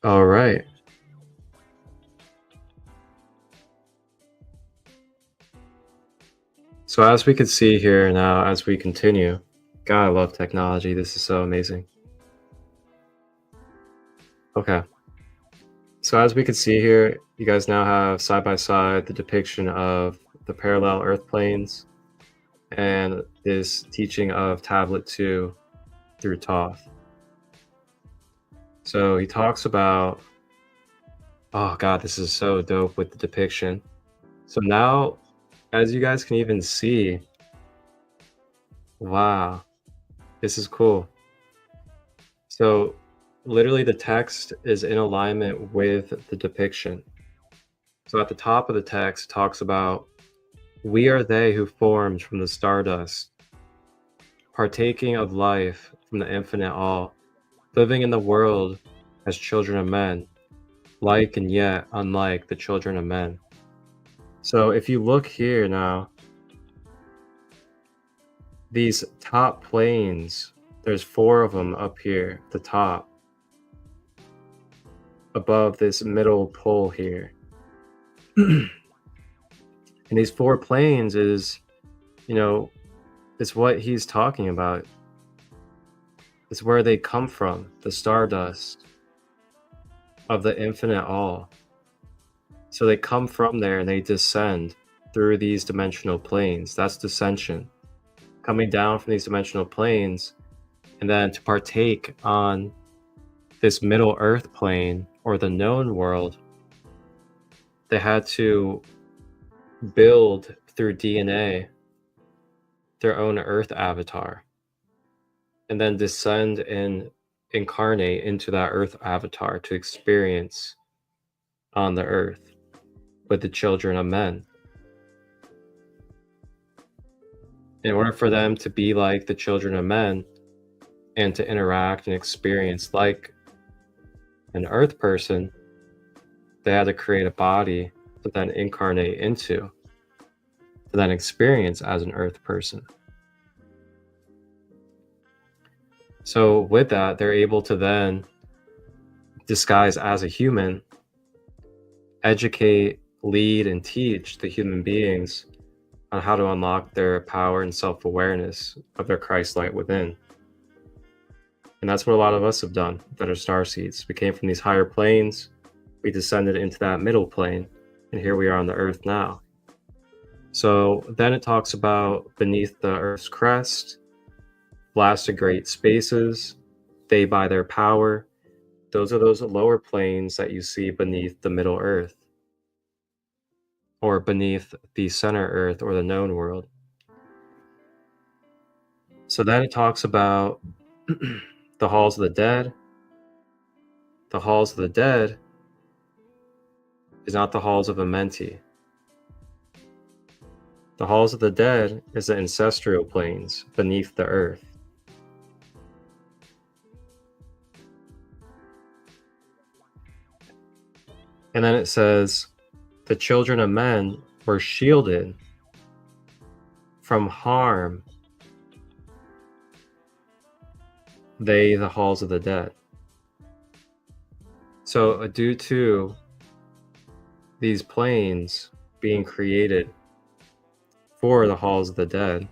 All right. So as we can see here now, as we continue, God, I love technology. This is so amazing. Okay. So as we can see here, you guys now have side by side the depiction of the parallel Earth planes and this teaching of Tablet 2 through Thoth. So he talks about, oh God, this is so dope with the depiction. So now, as you guys can even see, wow, this is cool. So literally the text is in alignment with the depiction. So at the top of the text, it talks about, we are they who formed from the stardust, partaking of life from the infinite all, living in the world as children of men, like and yet unlike the children of men. So if you look here now, these top planes, there's 4 of them up here at the top, above this middle pole here. And these 4 planes is, it's what he's talking about. It's where they come from, the stardust of the infinite all. So they come from there and they descend through these dimensional planes. That's descension. Coming down from these dimensional planes, and then to partake on this middle earth plane, or the known world, they had to build through DNA their own earth avatar, and then descend and incarnate into that earth avatar to experience on the earth with the children of men. In order for them to be like the children of men and to interact and experience like an earth person, they had to create a body to then incarnate into, to then experience as an earth person. So with that, they're able to then disguise as a human, educate, lead, and teach the human beings on how to unlock their power and self-awareness of their Christ light within. And that's what a lot of us have done that are starseeds. We came from these higher planes, we descended into that middle plane, and here we are on the earth now. So then it talks about beneath the earth's crest, blasted great spaces, they by their power. Those are those lower planes that you see beneath the middle earth, or beneath the center earth, or the known world. So then it talks about the halls of the dead. The halls of the dead is not the halls of Amenti. The halls of the dead is the ancestral planes beneath the earth. And then it says, the children of men were shielded from harm, they the halls of the dead. So due to these planes being created for the halls of the dead,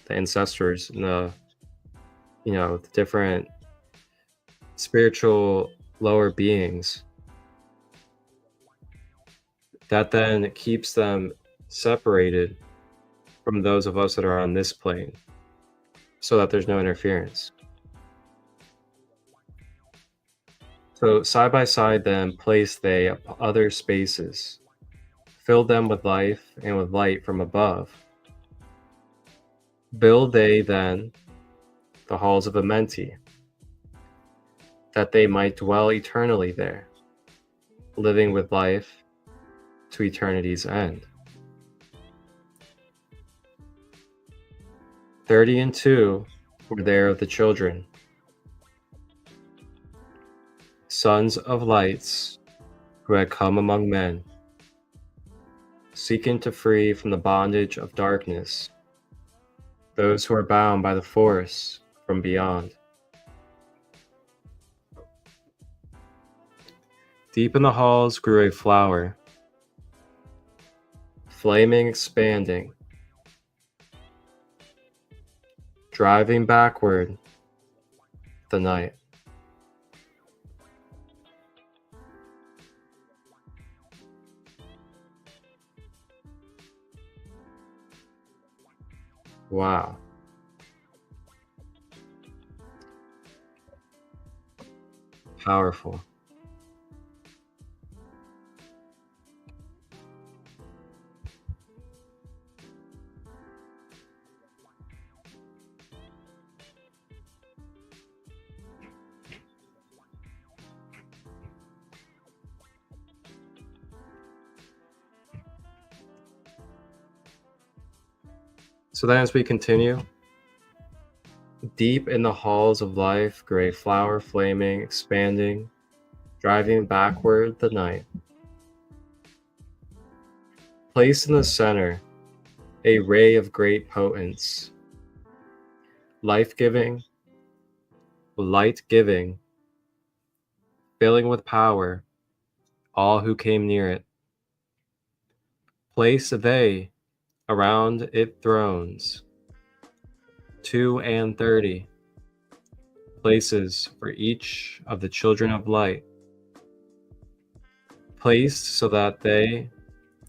the ancestors and the different spiritual lower beings, that then keeps them separated from those of us that are on this plane, so that there's no interference. So side by side then place they other spaces, fill them with life and with light from above. Build they then the halls of Amenti, that they might dwell eternally there, living with life to eternity's end. 32 were there of the children, sons of lights, who had come among men, seeking to free from the bondage of darkness those who are bound by the force from beyond. Deep in the halls grew a flower, flaming, expanding, driving backward the night. Wow. Powerful. So then as we continue, deep in the halls of life, gray flower flaming, expanding, driving backward the night. Place in the center, a ray of great potence, life-giving, light-giving, filling with power all who came near it. Place they around it thrones, 32 places for each of the children of light, placed so that they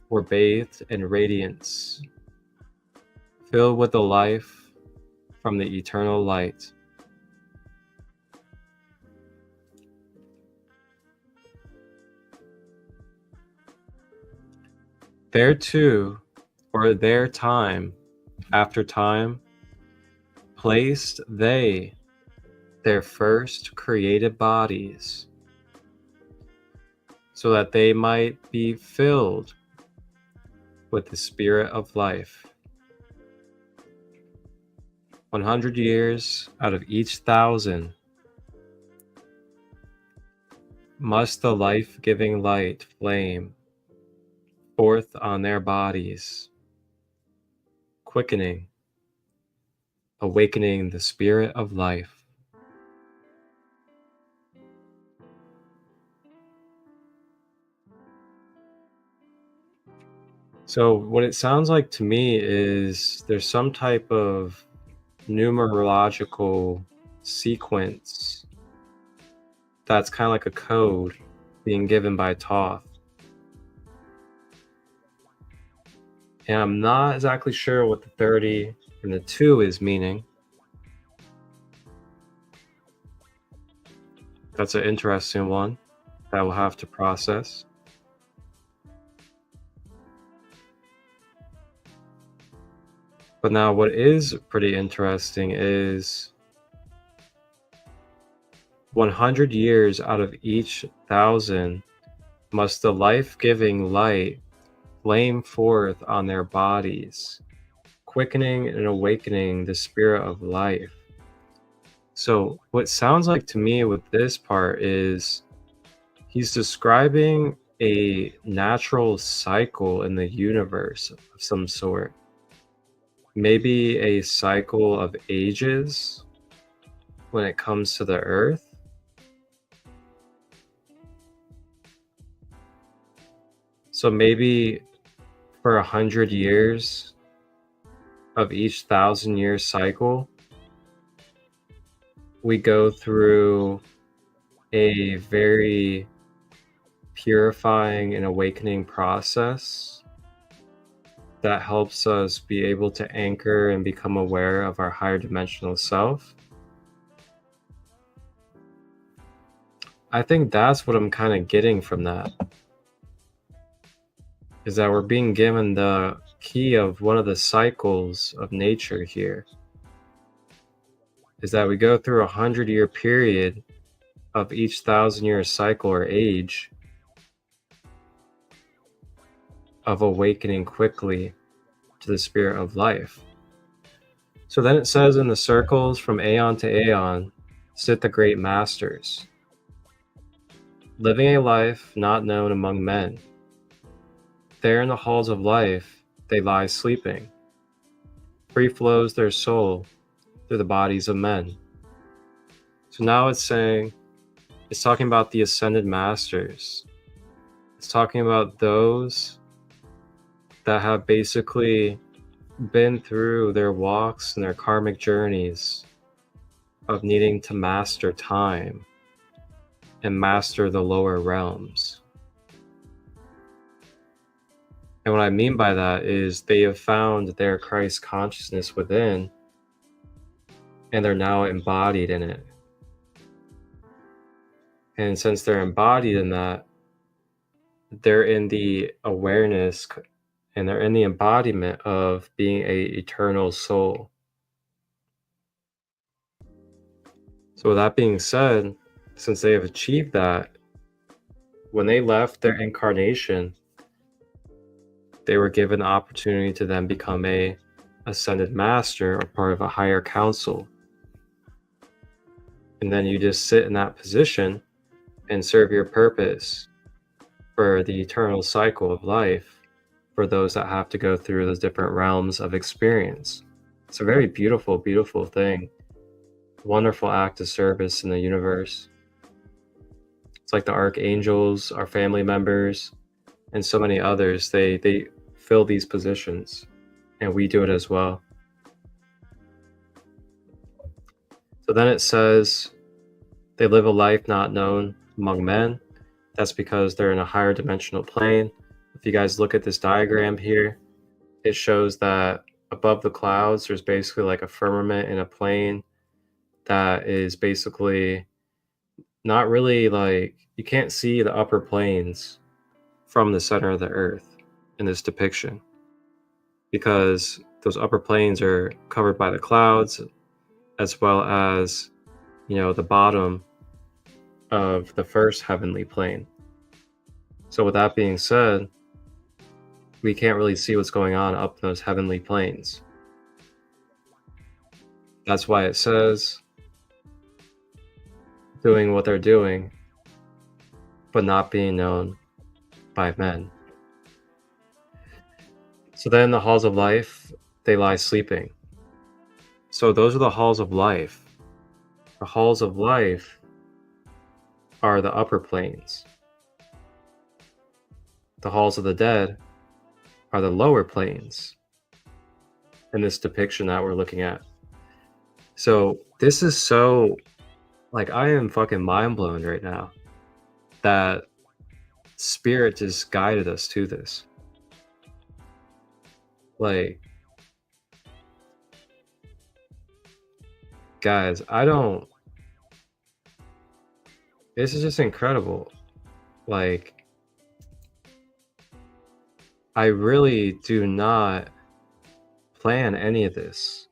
were bathed in radiance, filled with the life from the eternal light. There too, or their time after time, placed they their first created bodies, so that they might be filled with the spirit of life. 100 years out of each 1,000 must the life-giving light flame forth on their bodies, quickening, awakening the spirit of life. So what it sounds like to me is there's some type of numerological sequence that's kind of like a code being given by Thoth. And I'm not exactly sure what the 30 and the 2 is meaning. That's an interesting one that we'll have to process. But now what is pretty interesting is 100 years out of each 1,000 must the life-giving light flame forth on their bodies, quickening and awakening the spirit of life. So what sounds like to me with this part is he's describing a natural cycle in the universe of some sort. Maybe a cycle of ages when it comes to the earth. So maybe for 100 years of each 1,000-year cycle, we go through a very purifying and awakening process that helps us be able to anchor and become aware of our higher dimensional self. I think that's what I'm kind of getting from that, is that we're being given the key of one of the cycles of nature here, is that we go through 100-year period of each 1,000-year cycle or age of awakening quickly to the spirit of life. So then it says, in the circles from aeon to aeon sit the great masters, living a life not known among men. There in the halls of life they lie sleeping. Free flows their soul through the bodies of men. So now it's talking about the ascended masters. It's talking about those that have basically been through their walks and their karmic journeys of needing to master time and master the lower realms. And what I mean by that is they have found their Christ consciousness within, and they're now embodied in it. And since they're embodied in that, they're in the awareness and they're in the embodiment of being an eternal soul. So with that being said, since they have achieved that, when they left their incarnation, they were given the opportunity to then become a ascended master or part of a higher council. And then you just sit in that position and serve your purpose for the eternal cycle of life for those that have to go through those different realms of experience. It's a very beautiful, beautiful thing. Wonderful act of service in the universe. It's like the archangels, our family members, and so many others, they fill these positions, and we do it as well. So then it says, they live a life not known among men. That's because they're in a higher dimensional plane. If you guys look at this diagram here, it shows that above the clouds, there's basically like a firmament in a plane that is basically not really like, you can't see the upper planes from the center of the earth in this depiction, because those upper planes are covered by the clouds, as well as, you know, the bottom of the first heavenly plane. So with that being said, we can't really see what's going on up those heavenly planes. That's why it says doing what they're doing, but not being known by men. So then the halls of life, they lie sleeping. So those are the halls of life. The halls of life are the upper planes. The halls of the dead are the lower planes in this depiction that we're looking at. So this is so, like, I am fucking mind blown right now that Spirit just guided us to this. Like, guys, this is just incredible. Like, I really do not plan any of this.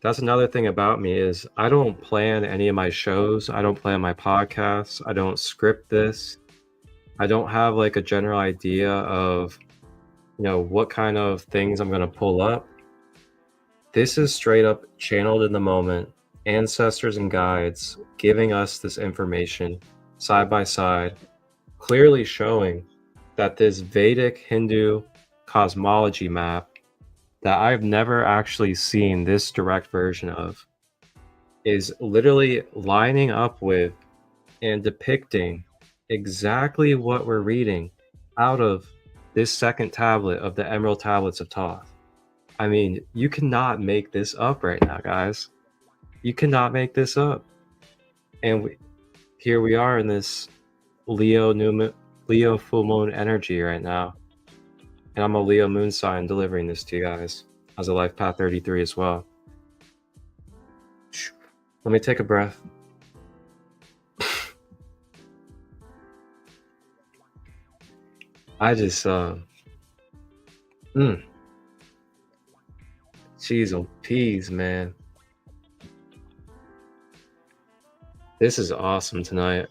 That's another thing about me, is I don't plan any of my shows. I don't plan my podcasts. I don't script this. I don't have like a general idea of, you know, what kind of things I'm going to pull up. This is straight up channeled in the moment, ancestors and guides giving us this information side by side, clearly showing that this Vedic Hindu cosmology map that I've never actually seen this direct version of is literally lining up with and depicting exactly what we're reading out of this second tablet of the Emerald Tablets of Thoth. I mean, you cannot make this up right now, guys. You cannot make this up. And here we are in this Leo full moon energy right now. And I'm a Leo moon sign delivering this to you guys as a Life Path 33 as well. Let me take a breath. I just, cheese and peas, man. This is awesome tonight.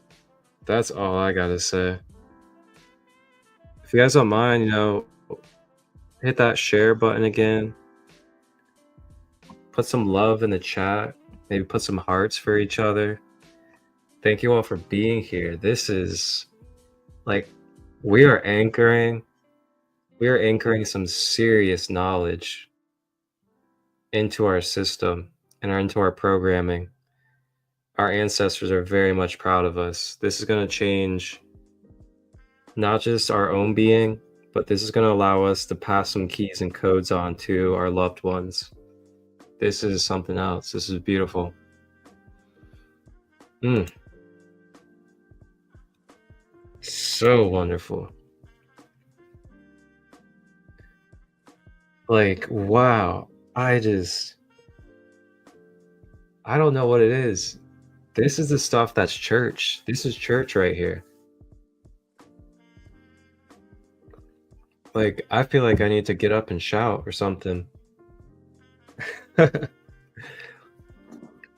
That's all I gotta say. If you guys don't mind, you know, hit that share button again. Put some love in the chat. Maybe put some hearts for each other. Thank you all for being here. This is like, we are anchoring some serious knowledge into our system and into our programming. Our ancestors are very much proud of us. This is going to change not just our own being, but this is going to allow us to pass some keys and codes on to our loved ones. This is something else. This is beautiful. So wonderful. Like, wow. I don't know what it is. This is the stuff that's church. This is church right here. Like, I feel like I need to get up and shout or something.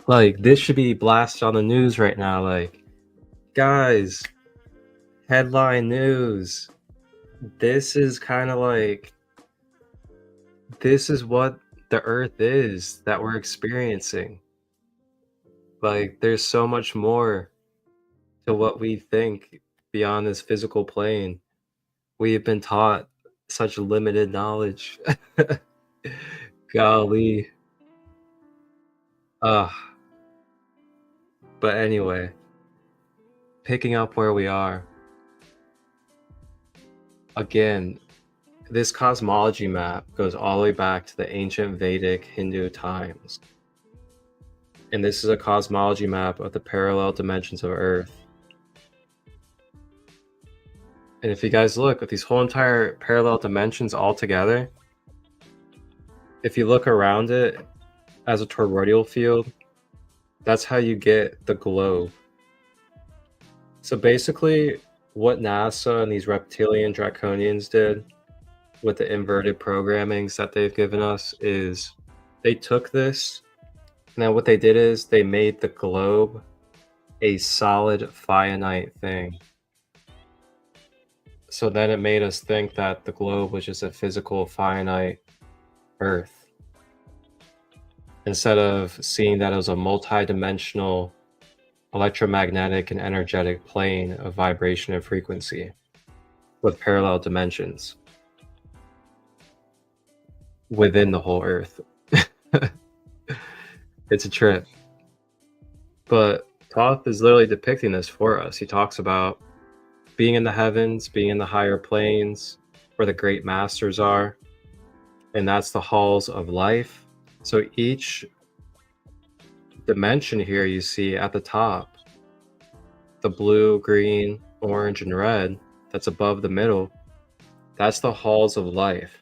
Like, this should be blasted on the news right now. Like, guys, headline news. This is kind of like, this is what the earth is that we're experiencing. Like, there's so much more to what we think beyond this physical plane. We have been taught such limited knowledge. Golly. Ugh. But anyway, picking up where we are. Again, this cosmology map goes all the way back to the ancient Vedic Hindu times. And this is a cosmology map of the parallel dimensions of Earth. And if you guys look at these whole entire parallel dimensions all together, if you look around it as a toroidal field, that's how you get the globe. So basically, what NASA and these reptilian draconians did with the inverted programmings that they've given us is they took this, and then what they did is they made the globe a solid finite thing. So then it made us think that the globe was just a physical finite Earth, instead of seeing that it was a multi-dimensional electromagnetic and energetic plane of vibration and frequency with parallel dimensions within the whole Earth. It's a trip. But Thoth is literally depicting this for us. He talks about being in the heavens, being in the higher planes where the great masters are, and that's the halls of life. So each dimension here you see at the top, the blue, green, orange, and red that's above the middle, that's the halls of life.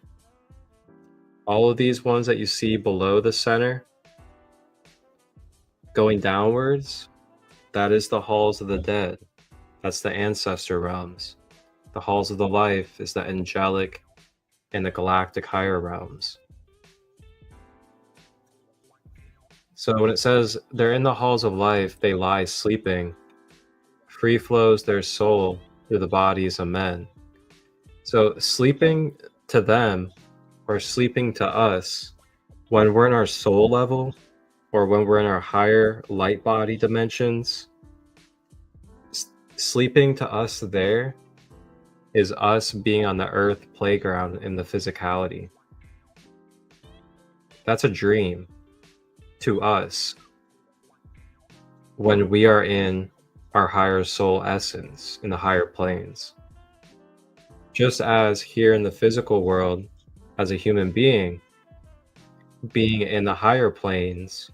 All of these ones that you see below the center going downwards, that is the halls of the dead. That's the ancestor realms. The halls of the life is the angelic and the galactic higher realms. So when it says they're in the halls of life, they lie sleeping. Free flows their soul through the bodies of men. So sleeping to them, or sleeping to us, when we're in our soul level, or when we're in our higher light body dimensions, sleeping to us there is us being on the earth playground in the physicality. That's a dream to us when we are in our higher soul essence in the higher planes. Just as here in the physical world, as a human being, being in the higher planes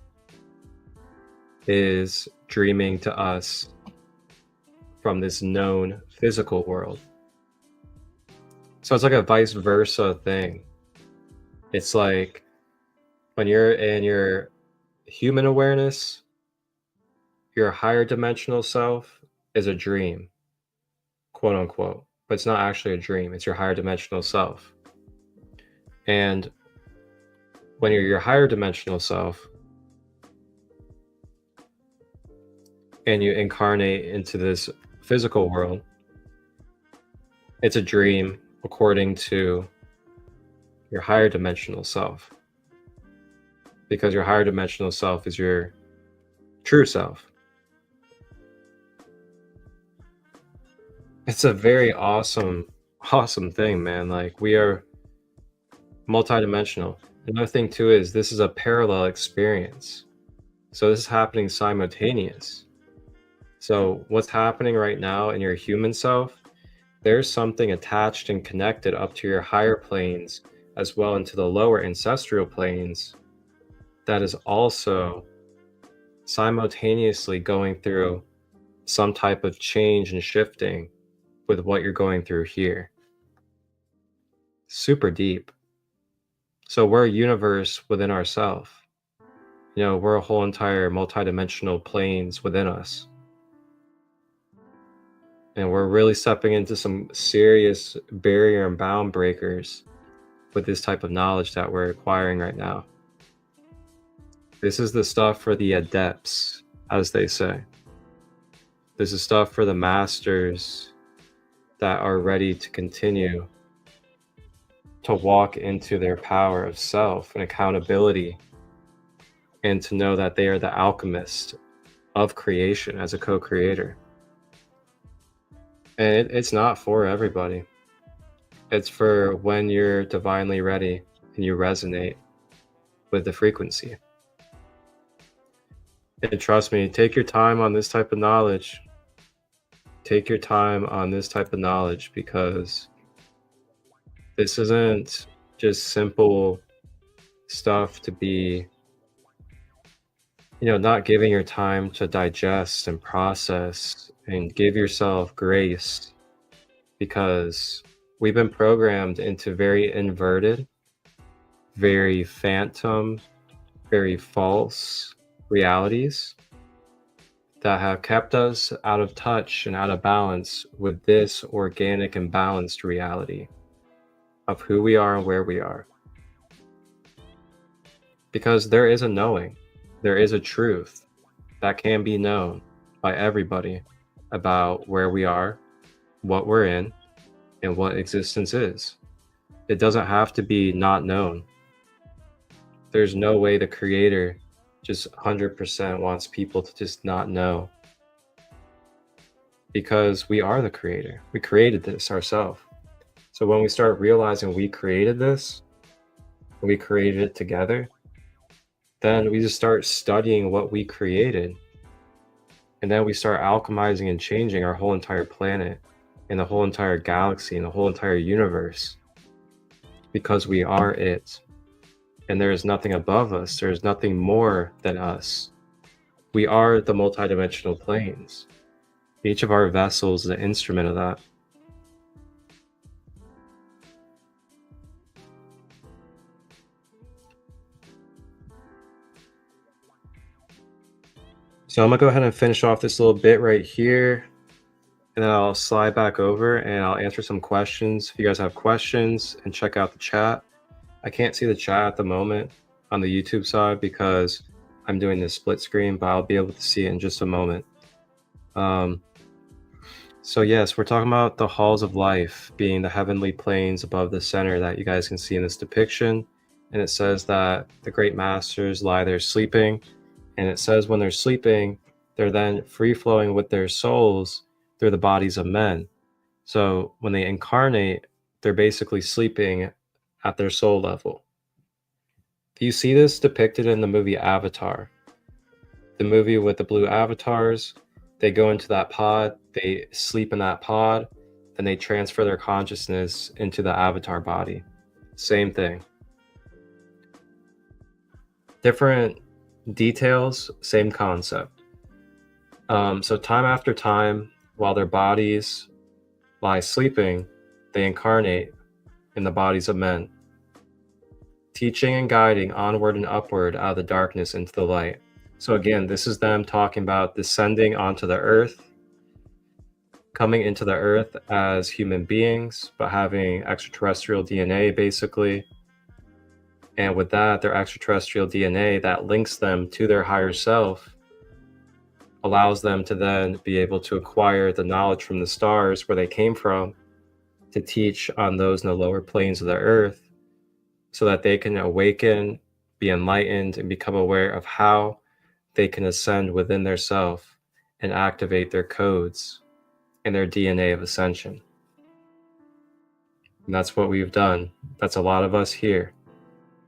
is dreaming to us from this known physical world. So it's like a vice versa thing. It's like when you're in your human awareness, your higher dimensional self is a dream, quote unquote, but it's not actually a dream. It's your higher dimensional self. And when you're your higher dimensional self and you incarnate into this physical world, it's a dream according to your higher dimensional self, because your higher dimensional self is your true self. It's a very awesome thing, man. Like, we are multidimensional. Another thing too is this is a parallel experience. So this is happening simultaneous. So what's happening right now in your human self, there's something attached and connected up to your higher planes as well into the lower ancestral planes that is also simultaneously going through some type of change and shifting with what you're going through here. Super deep. So we're a universe within ourselves. You know, we're a whole entire multidimensional planes within us. And we're really stepping into some serious barrier and bound breakers with this type of knowledge that we're acquiring right now. This is the stuff for the adepts, as they say. This is stuff for the masters that are ready to continue to walk into their power of self and accountability, and to know that they are the alchemist of creation as a co-creator. And it's not for everybody. It's for when you're divinely ready and you resonate with the frequency. And trust me, take your time on this type of knowledge. Take your time on this type of knowledge, because this isn't just simple stuff to be, not giving your time to digest and process and give yourself grace, because we've been programmed into very inverted, very phantom, very false realities that have kept us out of touch and out of balance with this organic and balanced reality of who we are and where we are. Because there is a knowing, there is a truth that can be known by everybody about where we are, what we're in, and what existence is. It doesn't have to be not known. There's no way the creator just 100% wants people to just not know, because we are the creator. We created this ourselves. So when we start realizing we created this, we created it together, then we just start studying what we created, and then we start alchemizing and changing our whole entire planet and the whole entire galaxy and the whole entire universe, because we are it. And there is nothing above us. There is nothing more than us. We are the multidimensional planes. Each of our vessels is an instrument of that. So I'm gonna go ahead and finish off this little bit right here, and then I'll slide back over and I'll answer some questions. If you guys have questions, and check out the chat. I can't see the chat at the moment on the YouTube side because I'm doing this split screen, but I'll be able to see it in just a moment. So yes, we're talking about the halls of life being the heavenly planes above the center that you guys can see in this depiction. And it says that the great masters lie there sleeping. And it says when they're sleeping, they're then free-flowing with their souls through the bodies of men. So when they incarnate, they're basically sleeping at their soul level. You see this depicted in the movie Avatar. The movie with the blue avatars, they go into that pod, they sleep in that pod, and they transfer their consciousness into the avatar body. Same thing. Different details, same concept. So time after time, while their bodies lie sleeping, they incarnate in the bodies of men, teaching and guiding onward and upward out of the darkness into the light. So again, this is them talking about descending onto the earth, coming into the earth as human beings, but having extraterrestrial DNA basically. And with that, their extraterrestrial DNA that links them to their higher self allows them to then be able to acquire the knowledge from the stars where they came from, to teach on those in the lower planes of the earth, so that they can awaken, be enlightened, and become aware of how they can ascend within their self and activate their codes and their DNA of ascension. And that's what we've done. That's a lot of us here.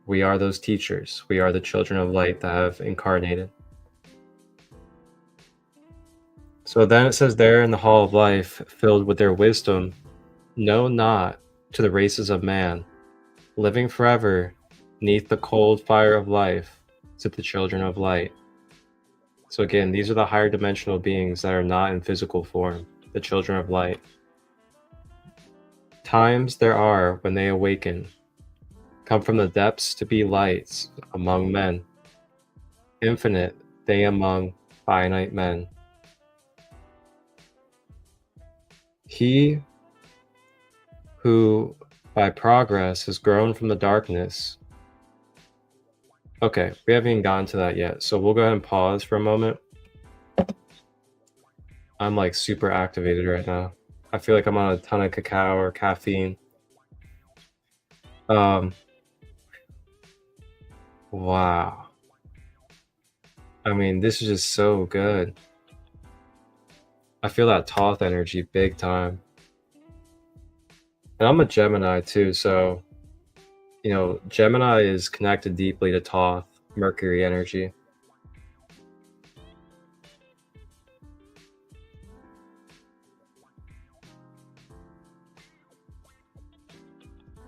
We are those teachers. We are the children of light that have incarnated. So then it says there in the hall of life, filled with their wisdom, know not to the races of man, living forever neath the cold fire of life, sit the children of light. So again, these are the higher dimensional beings that are not in physical form, the children of light. Times there are when they awaken, come from the depths to be lights among men, infinite they among finite men. He who by progress has grown from the darkness. Okay, we haven't even gotten to that yet, so we'll go ahead and pause for a moment. I'm like super activated right now. I feel like I'm on a ton of cacao or caffeine. Um, wow. I mean, this is just so good. I feel that Thoth energy big time. And I'm a Gemini too, so, Gemini is connected deeply to Thoth, Mercury energy.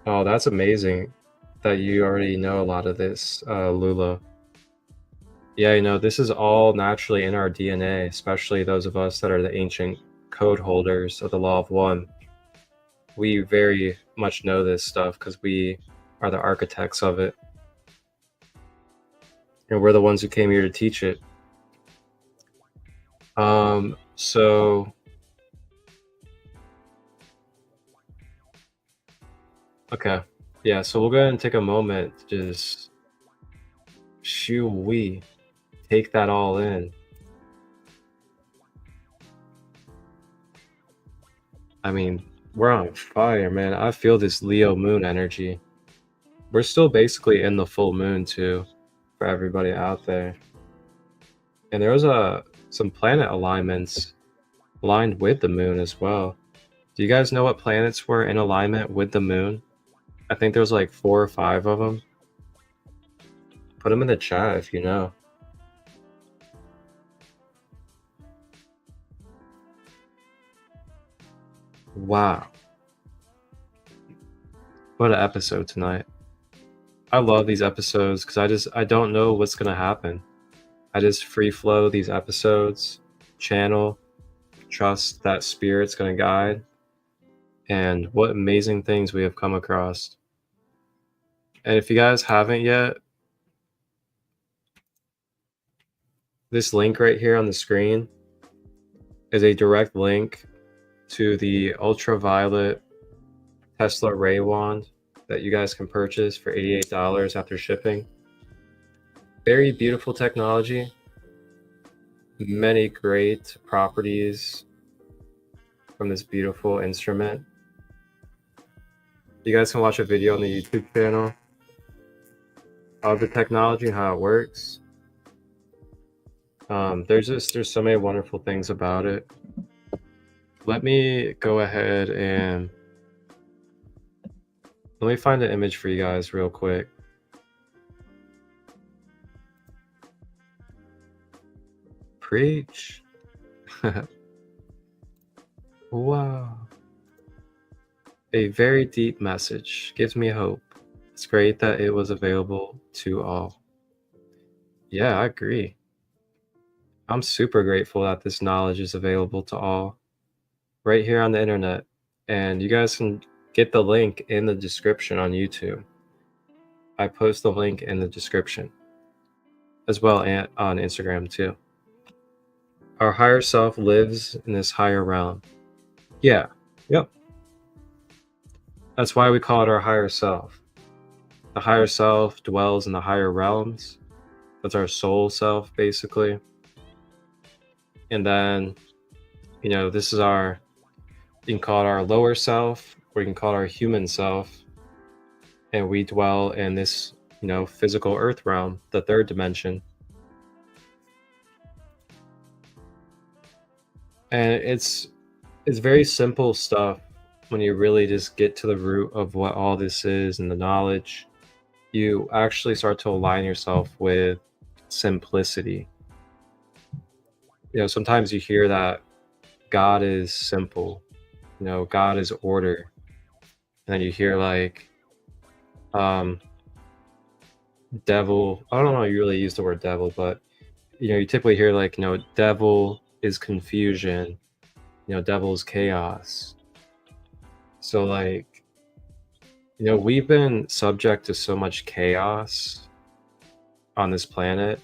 Oh, that's amazing that you already know a lot of this, Lula. Yeah, this is all naturally in our DNA, especially those of us that are the ancient code holders of the Law of One. We very much know this stuff because we are the architects of it. And we're the ones who came here to teach it. So okay. Yeah, so we'll go ahead and take a moment to just we take that all in. I mean, we're on fire, man. I feel this Leo moon energy. We're still basically in the full moon too, for everybody out there. And there was some planet alignments aligned with the moon as well. Do you guys know what planets were in alignment with the moon? I think there's like 4 or 5 of them. Put them in the chat if you know. Wow. What an episode tonight. I love these episodes because I don't know what's going to happen. I just free flow these episodes, channel, trust that Spirit's going to guide, and what amazing things we have come across. And if you guys haven't yet, this link right here on the screen is a direct link to the ultraviolet Tesla Ray wand that you guys can purchase for $88 after shipping. Very beautiful technology, many great properties from this beautiful instrument. You guys can watch a video on the YouTube channel of the technology and how it works. There's so many wonderful things about it. Let me go ahead and let me find an image for you guys real quick. Preach. Wow. A very deep message. Gives me hope. It's great that it was available to all. Yeah, I agree. I'm super grateful that this knowledge is available to all right here on the internet. And you guys can get the link in the description on YouTube. I post the link in the description as well on Instagram too. Our higher self lives in this higher realm. Yeah, yep. That's why we call it our higher self. The higher self dwells in the higher realms. That's our soul self, basically. And then, this is you can call it our lower self, or you can call it our human self. And we dwell in this, physical earth realm, the third dimension. And it's very simple stuff when you really just get to the root of what all this is and the knowledge. You actually start to align yourself with simplicity. Sometimes you hear that God is simple, God is order. And then you hear like, devil, I don't know, you really use the word devil, but, you typically hear like, devil is confusion, devil is chaos. So like, we've been subject to so much chaos on this planet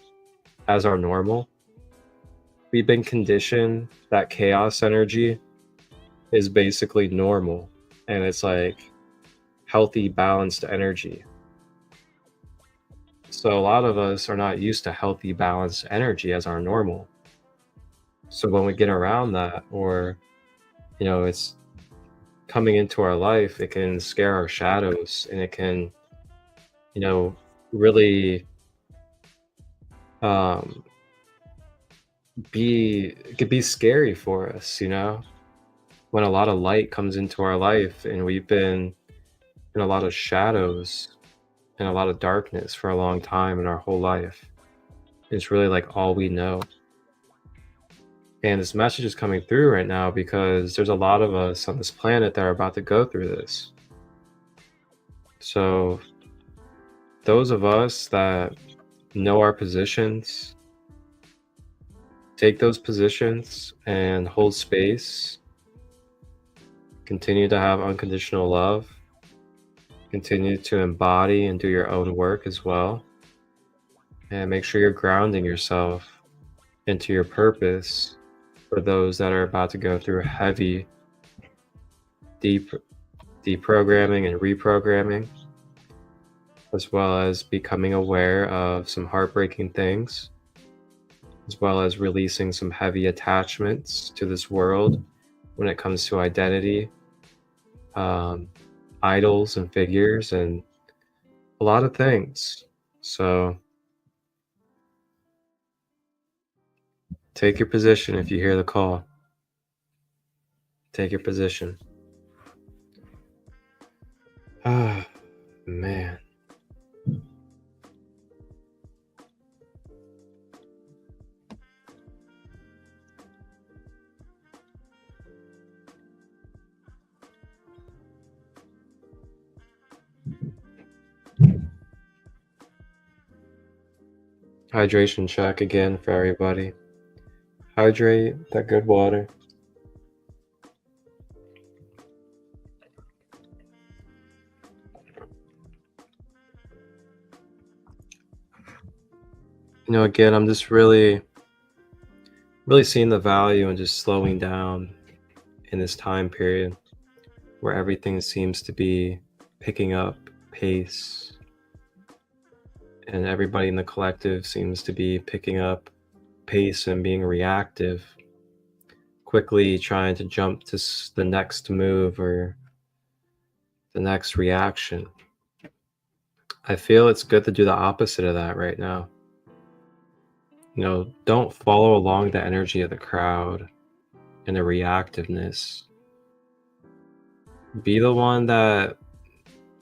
as our normal. We've been conditioned that chaos energy is basically normal, and it's like healthy, balanced energy. So a lot of us are not used to healthy, balanced energy as our normal. So when we get around that, or, it's coming into our life, it can scare our shadows, and it can, really it could be scary for us, when a lot of light comes into our life and we've been in a lot of shadows and a lot of darkness for a long time in our whole life. It's really like all we know. And this message is coming through right now because there's a lot of us on this planet that are about to go through this. So those of us that know our positions, take those positions and hold space. Continue to have unconditional love. Continue to embody and do your own work as well. And make sure you're grounding yourself into your purpose for those that are about to go through heavy deprogramming and reprogramming, as well as becoming aware of some heartbreaking things, as well as releasing some heavy attachments to this world when it comes to identity, idols and figures, and a lot of things. So take your position if you hear the call. Take your position. Ah, man. Hydration check again for everybody. Hydrate that good water. Again, I'm just really seeing the value in just slowing down in this time period where everything seems to be picking up pace, and everybody in the collective seems to be picking up pace and being reactive, quickly trying to jump to the next move or the next reaction. I feel it's good to do the opposite of that right now. Don't follow along the energy of the crowd and the reactiveness. Be the one that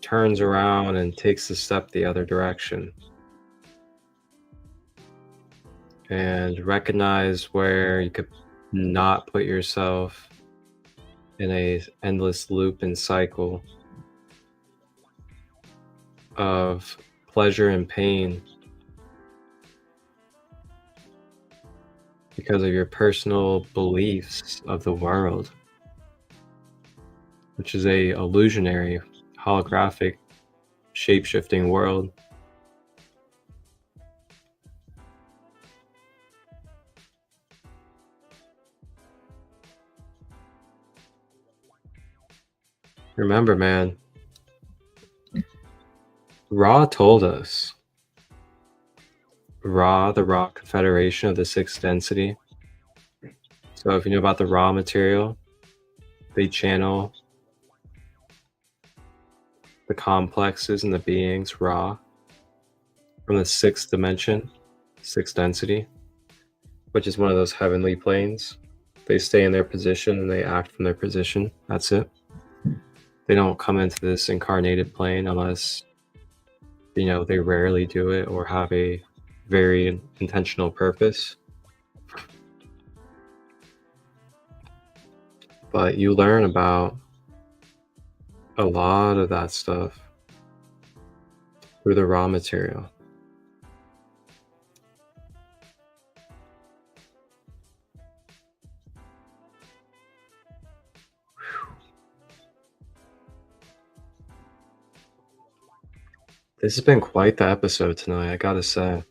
turns around and takes a step the other direction. And recognize where you could not put yourself in a endless loop and cycle of pleasure and pain because of your personal beliefs of the world, which is a illusionary, holographic, shape-shifting world. Remember, man, Ra told us. Ra, the Ra Confederation of the Sixth Density. So if you know about the Ra material, they channel the complexes and the beings Ra from the sixth dimension, sixth density, which is one of those heavenly planes. They stay in their position and they act from their position. That's it. They don't come into this incarnated plane unless, they rarely do it or have a very intentional purpose. But you learn about a lot of that stuff through the Ra material. This has been quite the episode tonight, I gotta say.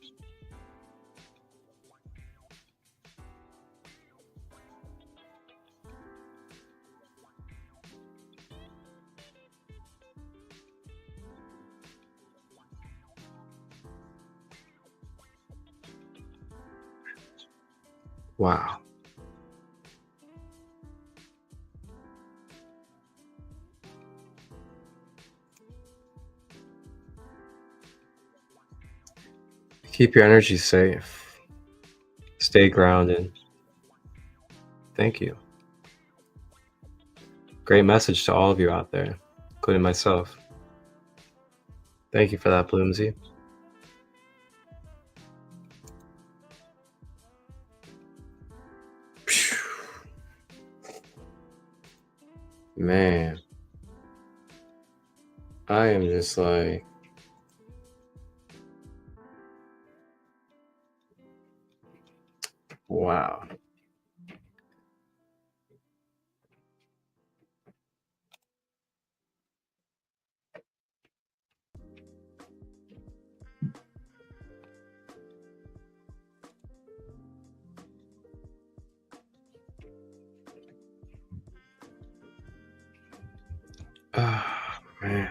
Wow. Keep your energy safe. Stay grounded. Thank you. Great message to all of you out there, including myself. Thank you for that, Bloomsy. Man, I am just like, wow. Ah, man.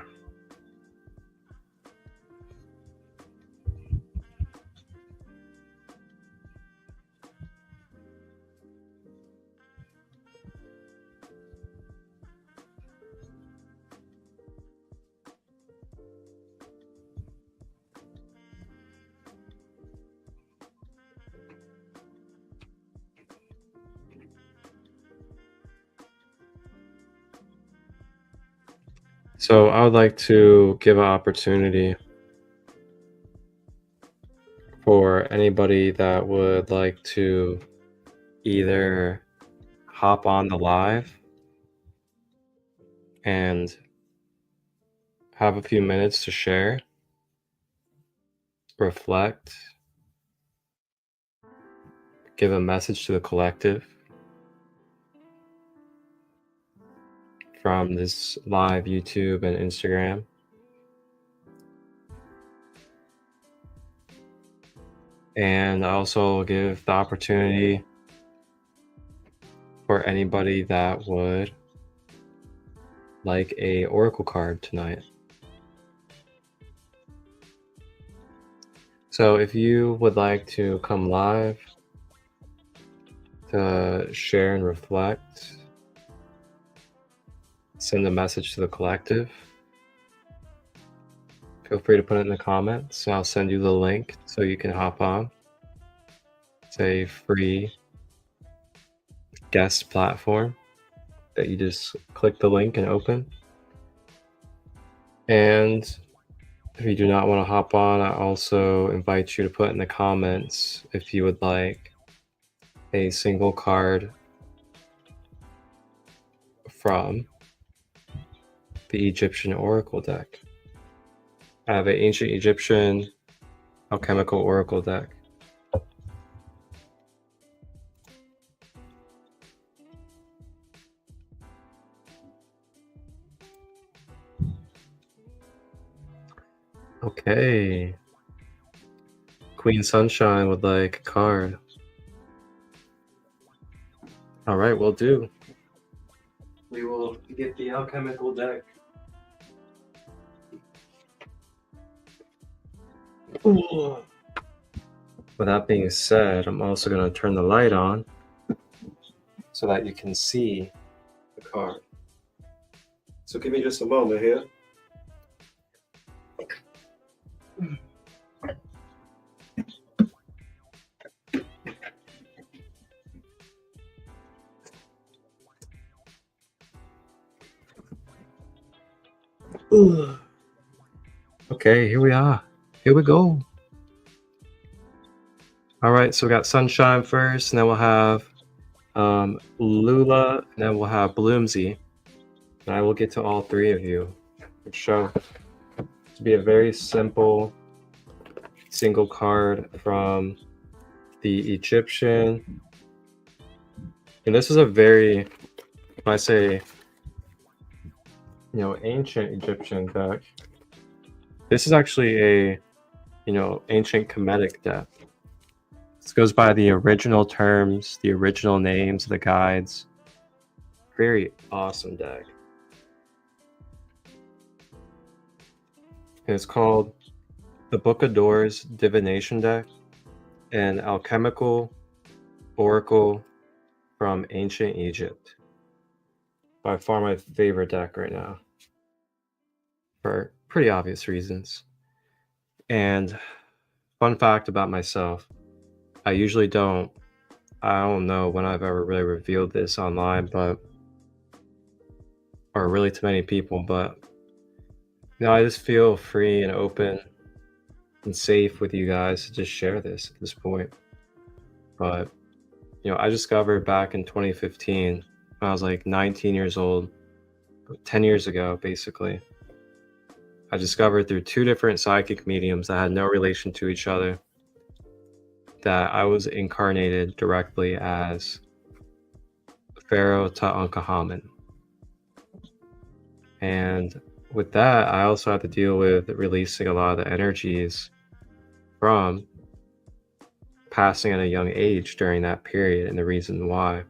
So I would like to give an opportunity for anybody that would like to either hop on the live and have a few minutes to share, reflect, give a message to the collective from this live YouTube and Instagram. And also give the opportunity for anybody that would like a oracle card tonight. So if you would like to come live to share and reflect, send a message to the collective, feel free to put it in the comments. I'll send you the link so you can hop on. It's a free guest platform that you just click the link and open. And if you do not want to hop on, I also invite you to put in the comments if you would like a single card from the Egyptian Oracle deck. I have an ancient Egyptian alchemical oracle deck. Okay. Queen Sunshine would like a card. All right, we'll do. We will get the alchemical deck. Ooh. With that being said, I'm also going to turn the light on so that you can see the card. So give me just a moment here. Ooh. Okay, here we are. Here we go. All right, so we got Sunshine first, and then we'll have Lula, and then we'll have Bloomsy. And I will get to all three of you. It show to be a very simple single card from the Egyptian. And this is a very, when I say, ancient Egyptian deck, this is actually a, ancient Kemetic deck. This goes by the original terms, the original names of the guides. Very awesome deck. And it's called the Book of Doors Divination Deck, an alchemical oracle from ancient Egypt. By far my favorite deck right now, for pretty obvious reasons. And fun fact about myself, I usually don't, I don't know when I've ever really revealed this online, but, or really to many people, but, I just feel free and open and safe with you guys to just share this at this point. But, I discovered back in 2015, when I was like 19 years old, 10 years ago, basically. I discovered through two different psychic mediums that had no relation to each other that I was incarnated directly as Pharaoh Tutankhamun. And with that, I also had to deal with releasing a lot of the energies from passing at a young age during that period, and the reason why.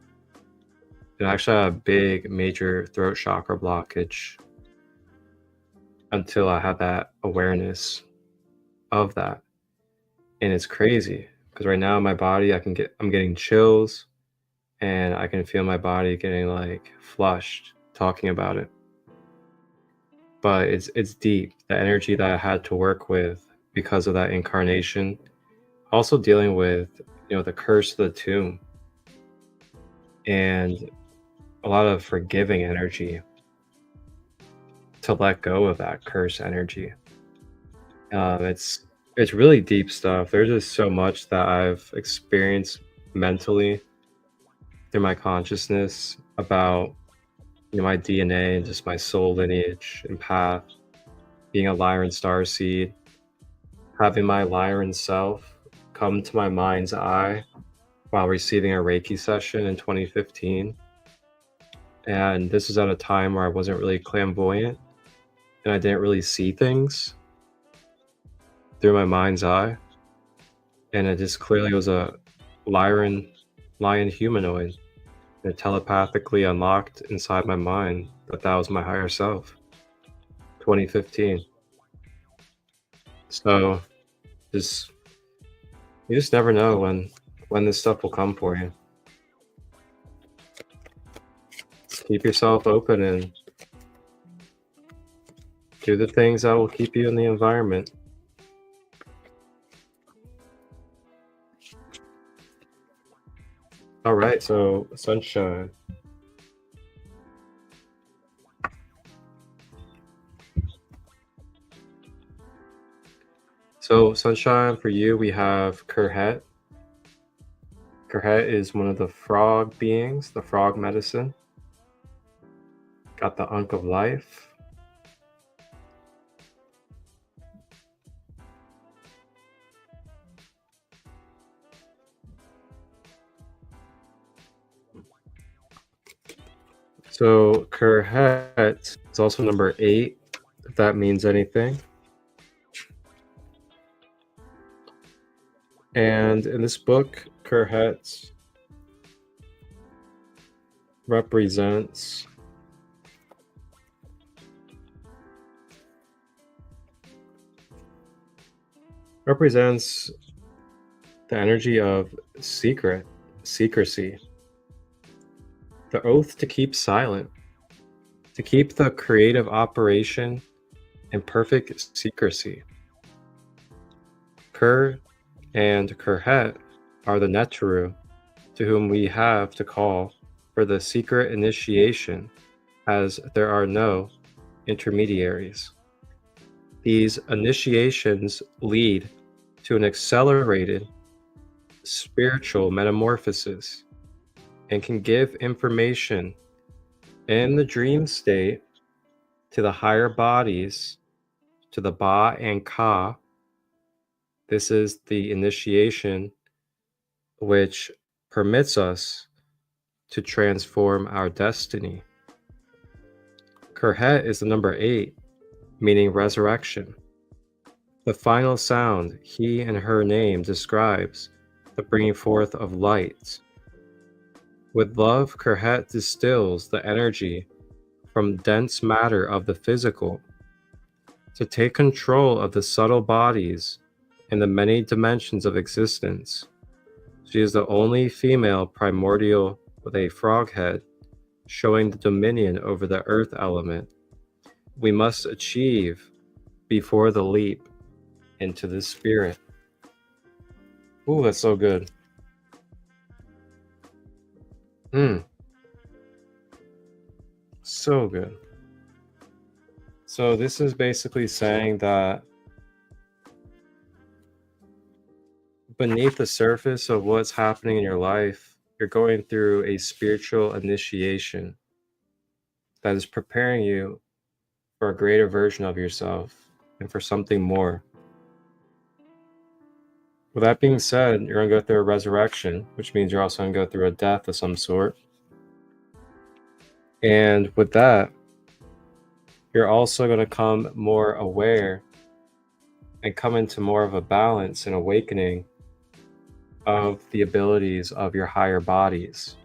I actually had a big, major throat chakra blockage until I had that awareness of that. And it's crazy because right now in my body, I'm getting chills, and I can feel my body getting like flushed talking about it. But it's deep, the energy that I had to work with because of that incarnation. Also dealing with, the curse of the tomb and a lot of forgiving energy to let go of that curse energy. It's really deep stuff. There's just so much that I've experienced mentally through my consciousness about my DNA and just my soul lineage and path, being a Lyran starseed, having my Lyran self come to my mind's eye while receiving a Reiki session in 2015. And this was at a time where I wasn't really clairvoyant and I didn't really see things through my mind's eye. And it just clearly was a lion humanoid that telepathically unlocked inside my mind that was my higher self. 2015. So you just never know when this stuff will come for you. Keep yourself open and do the things that will keep you in the environment. All right, so sunshine. So sunshine, for you, we have Kerhet. Kerhet is one of the frog beings, the frog medicine. Got the Ankh of Life. So Kerhet is also number 8, if that means anything. And in this book, Kerhet represents the energy of secrecy, the oath to keep silent, to keep the creative operation in perfect secrecy. Ker and Kerhet are the Neteru to whom we have to call for the secret initiation, as there are no intermediaries. These initiations lead to an accelerated spiritual metamorphosis and can give information in the dream state to the higher bodies, to the Ba and Ka. This is the initiation which permits us to transform our destiny. Kerhet is the number 8, meaning resurrection. The final sound, he and her name, describes the bringing forth of light. With love, Kerhet distills the energy from dense matter of the physical to take control of the subtle bodies and the many dimensions of existence. She is the only female primordial with a frog head, showing the dominion over the earth element we must achieve before the leap into the spirit. Ooh, that's so good. So good. So this is basically saying that beneath the surface of what's happening in your life, you're going through a spiritual initiation that is preparing you for a greater version of yourself and for something more. With that being said, you're going to go through a resurrection, which means you're also going to go through a death of some sort. And with that, you're also going to come more aware and come into more of a balance and awakening of the abilities of your higher bodies.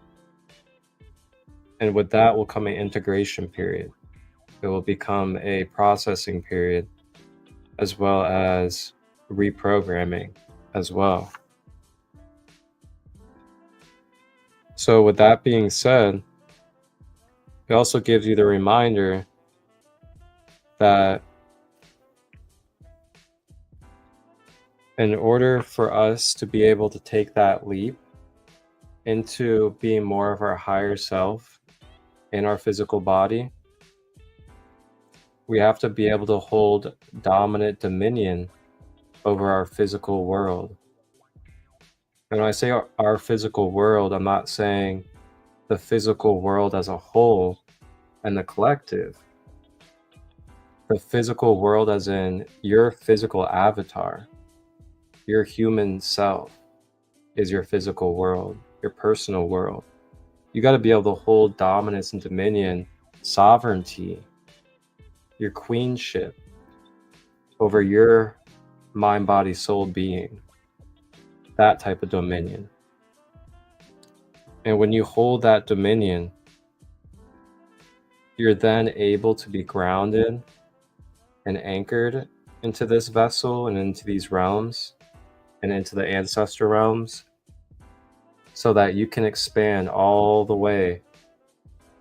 And with that will come an integration period. It will become a processing period, as well as reprogramming as well. So with that being said, it also gives you the reminder that in order for us to be able to take that leap into being more of our higher self in our physical body, we have to be able to hold dominant dominion over our physical world. And when I say our physical world, I'm not saying the physical world as a whole and the collective. The physical world as in your physical avatar, your human self is your physical world, your personal world. You got to be able to hold dominance and dominion, sovereignty, your queenship over your mind, body, soul being, that type of dominion. And when you hold that dominion, you're then able to be grounded and anchored into this vessel and into these realms and into the ancestor realms, so that you can expand all the way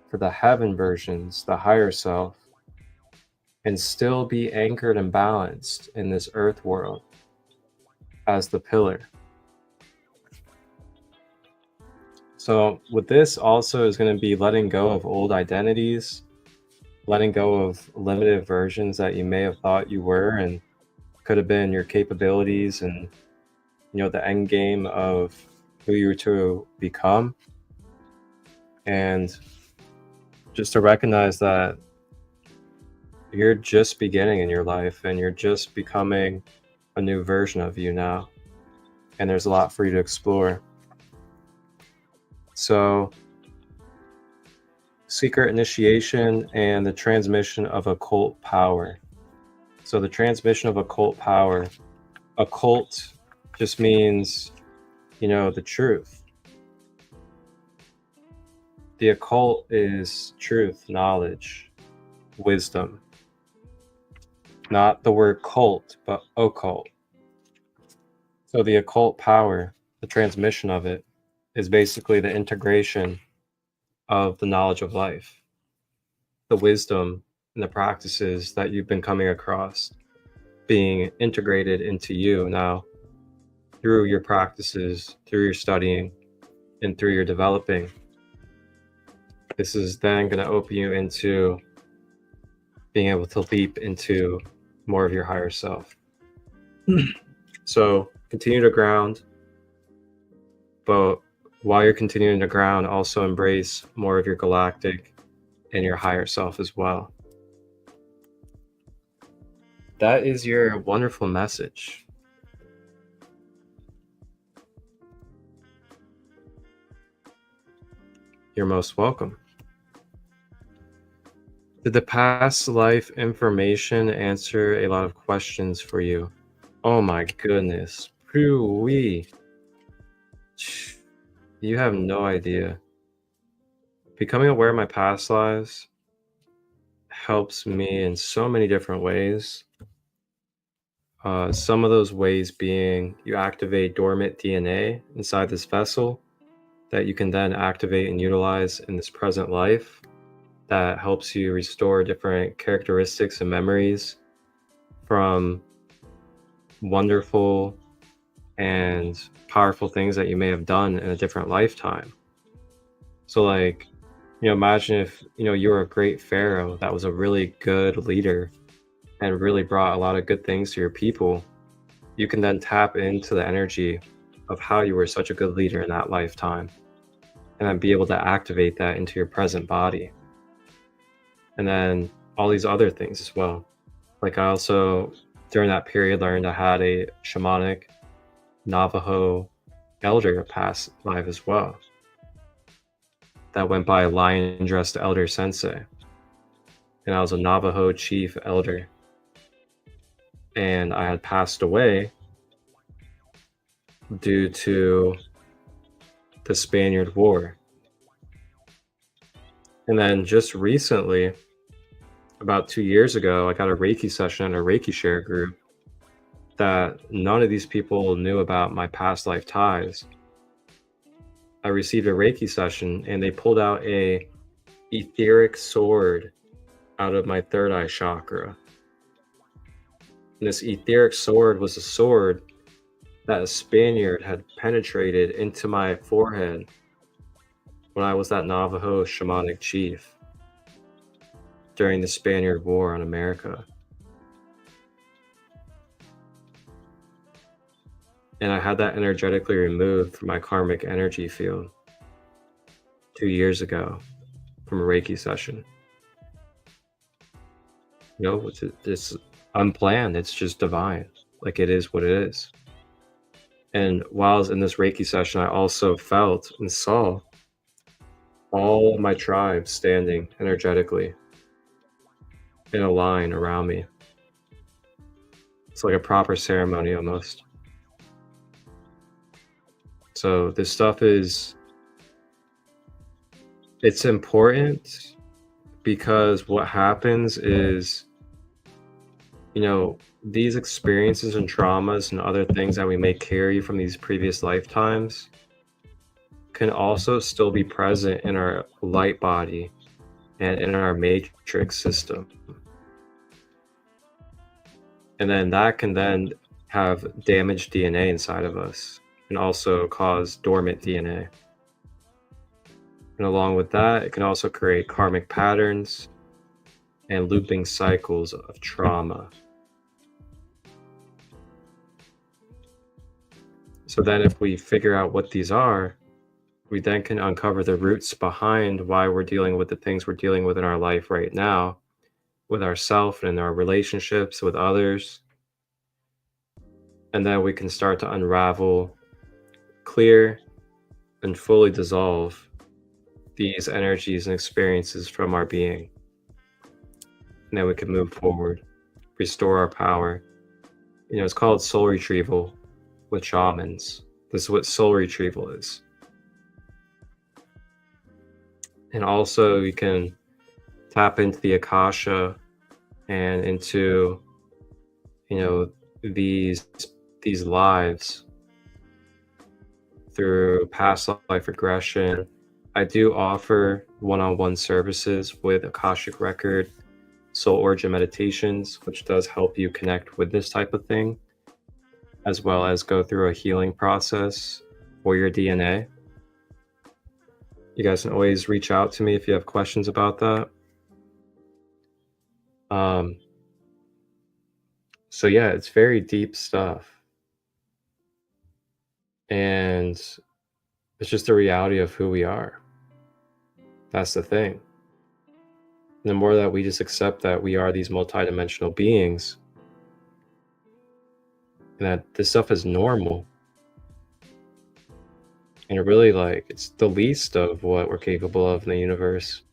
to the heaven versions, the higher self, and still be anchored and balanced in this earth world as the pillar. So with this also is going to be letting go of old identities, letting go of limited versions that you may have thought you were and could have been your capabilities and, you know, the end game of who you were to become. And just to recognize that you're just beginning in your life and you're just becoming a new version of you now. And there's a lot for you to explore. So, secret initiation and the transmission of occult power. So the transmission of occult power, occult just means, you know, the truth. The occult is truth, knowledge, wisdom. Not the word cult, but occult. So the occult power, the transmission of it, is basically the integration of the knowledge of life, the wisdom and the practices that you've been coming across being integrated into you now through your practices, through your studying, and through your developing. This is then going to open you into being able to leap into more of your higher self. So continue to ground, but while you're continuing to ground, also embrace more of your galactic and your higher self as well. That is your wonderful message. You're most welcome. Did the past life information answer a lot of questions for you? Oh my goodness. Phew-wee. You have no idea. Becoming aware of my past lives helps me in so many different ways. Some of those ways being you activate dormant DNA inside this vessel that you can then activate and utilize in this present life. That helps you restore different characteristics and memories from wonderful and powerful things that you may have done in a different lifetime. So like, imagine if, you were a great pharaoh that was a really good leader and really brought a lot of good things to your people. You can then tap into the energy of how you were such a good leader in that lifetime and then be able to activate that into your present body. And then all these other things as well. Like I also, during that period, learned I had a shamanic Navajo elder past life as well that went by Lion Dressed Elder Sensei. And I was a Navajo chief elder. And I had passed away due to the Spaniard War. And then just recently, about 2 years ago, I got a Reiki session in a Reiki share group that none of these people knew about my past life ties. I received a Reiki session and they pulled out a etheric sword out of my third eye chakra. And this etheric sword was a sword that a Spaniard had penetrated into my forehead when I was that Navajo shamanic chief during the Spaniard War on America. And I had that energetically removed from my karmic energy field 2 years ago from a Reiki session. It's unplanned. It's just divine. Like it is what it is. And while I was in this Reiki session, I also felt and saw all of my tribes standing energetically in a line around me. It's like a proper ceremony almost. So this stuff it's important because what happens is, these experiences and traumas and other things that we may carry from these previous lifetimes can also still be present in our light body and in our matrix system. And then that can then have damaged DNA inside of us and also cause dormant DNA. And along with that, it can also create karmic patterns and looping cycles of trauma. So then if we figure out what these are, we then can uncover the roots behind why we're dealing with the things we're dealing with in our life right now, with ourselves and our relationships with others. And then we can start to unravel, clear, and fully dissolve these energies and experiences from our being. And then we can move forward, restore our power. It's called soul retrieval with shamans. This is what soul retrieval is. And also you can tap into the Akasha and into, these lives through past life regression. I do offer one-on-one services with Akashic Record, Soul Origin Meditations, which does help you connect with this type of thing, as well as go through a healing process for your DNA. You guys can always reach out to me if you have questions about that. So yeah, it's very deep stuff. And it's just the reality of who we are. That's the thing. And the more that we just accept that we are these multidimensional beings, and that this stuff is normal, and really it's the least of what we're capable of in the universe,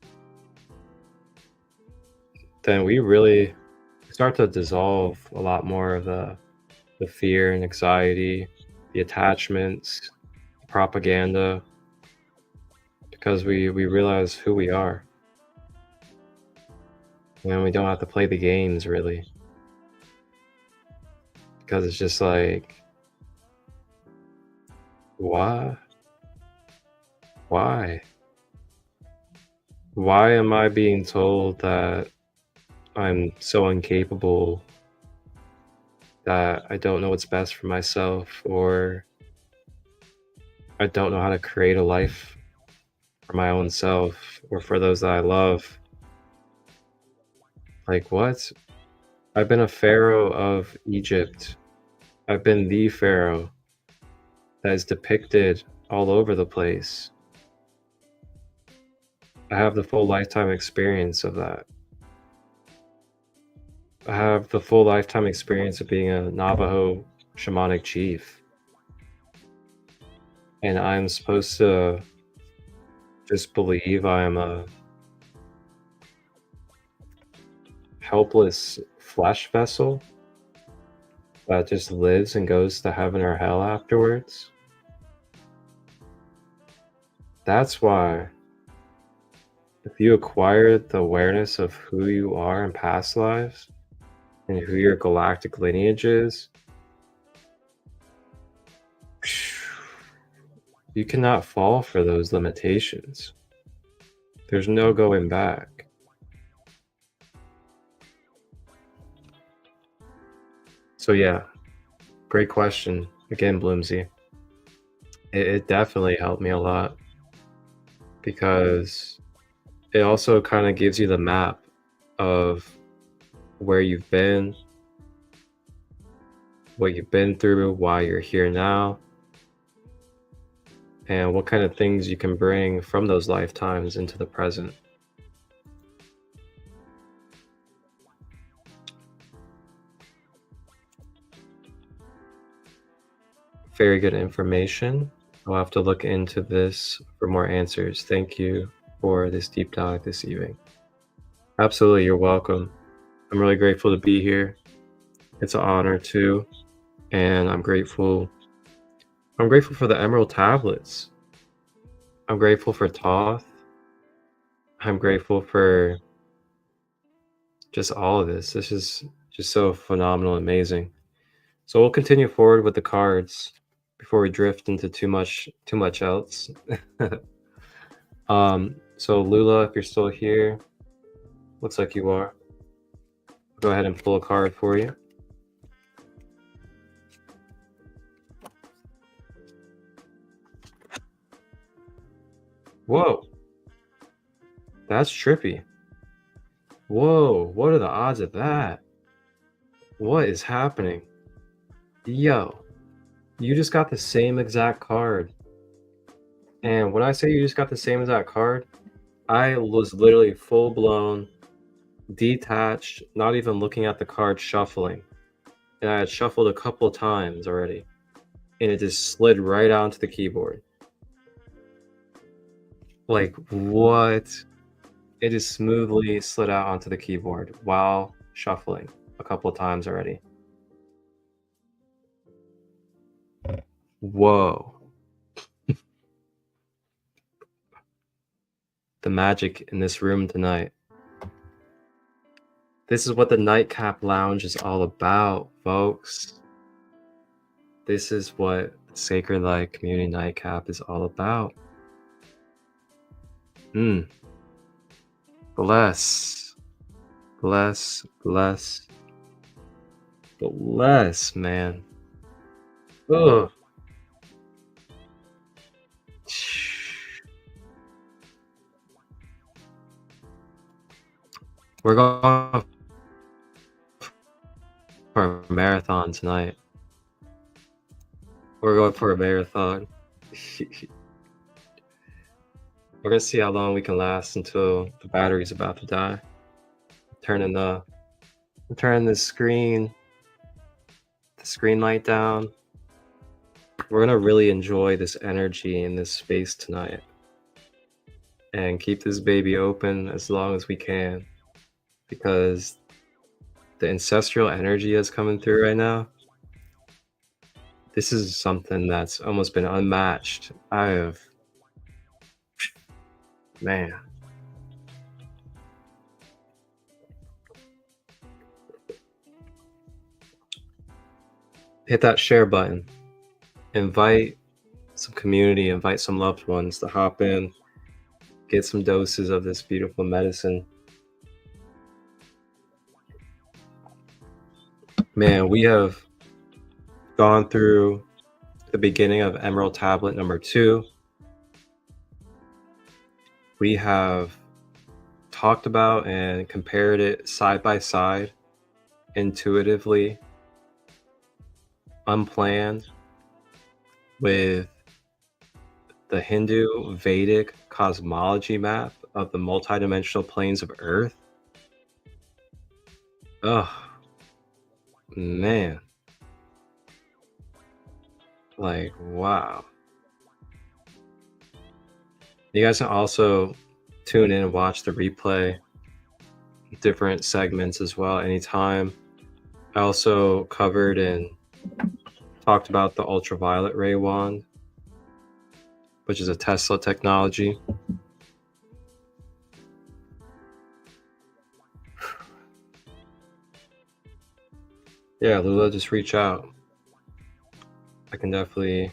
then we really start to dissolve a lot more of the fear and anxiety, the attachments, propaganda, because we realize who we are. And we don't have to play the games, really. Because it's just like, why? Why? Why am I being told that I'm so incapable, that I don't know what's best for myself, or I don't know how to create a life for my own self or for those that I love. Like, what? I've been a pharaoh of Egypt. I've been the pharaoh that is depicted all over the place. I have the full lifetime experience of that. I have the full lifetime experience of being a Navajo shamanic chief. And I'm supposed to just believe I am a helpless flesh vessel that just lives and goes to heaven or hell afterwards. That's why, if you acquire the awareness of who you are in past lives and who your galactic lineage is, you cannot fall for those limitations. There's no going back. So yeah, great question. Again, Bloomsy. It definitely helped me a lot, because it also kind of gives you the map of where you've been, what you've been through, why you're here now, and what kind of things you can bring from those lifetimes into the present. Very good information. I'll have to look into this for more answers. Thank you for this deep dive this evening. Absolutely, you're welcome. I'm really grateful to be here. It's an honor too, and I'm grateful. I'm grateful for the Emerald Tablets. I'm grateful for Thoth. I'm grateful for just all of this. This is just so phenomenal and amazing. So we'll continue forward with the cards before we drift into too much else. So Lula, if you're still here, looks like you are. I'll go ahead and pull a card for you. Whoa, that's trippy. Whoa, what are the odds of that? What is happening? Yo, you just got the same exact card. And when I say you just got the same exact card, I was literally full blown, detached, not even looking at the card, shuffling. And I had shuffled a couple times already, and it just slid right onto the keyboard. Like, what? It just smoothly slid out onto the keyboard while shuffling a couple times already. Whoa. The magic in this room tonight. This is what the Nightcap Lounge is all about, folks. This is what SaCrEd Light Community Nightcap is all about. Bless. Bless, bless, bless, man. Ugh. We're going for a marathon tonight. We're going for a marathon. We're gonna see how long we can last until the battery's about to die. Turning the screen light down. We're gonna really enjoy this energy in this space tonight, and keep this baby open as long as we can, because the ancestral energy that's coming through right now, this is something that's almost been unmatched. Man. Hit that share button. Invite some community, invite some loved ones to hop in, get some doses of this beautiful medicine. Man, we have gone through the beginning of Emerald Tablet number 2. We have talked about and compared it side by side, intuitively, unplanned, with the Hindu Vedic cosmology map of the multidimensional planes of Earth. Oh, man. Like, wow. You guys can also tune in and watch the replay, different segments as well, anytime. I also covered and talked about the ultraviolet ray wand, which is a Tesla technology. Yeah, Lula, just reach out. I can definitely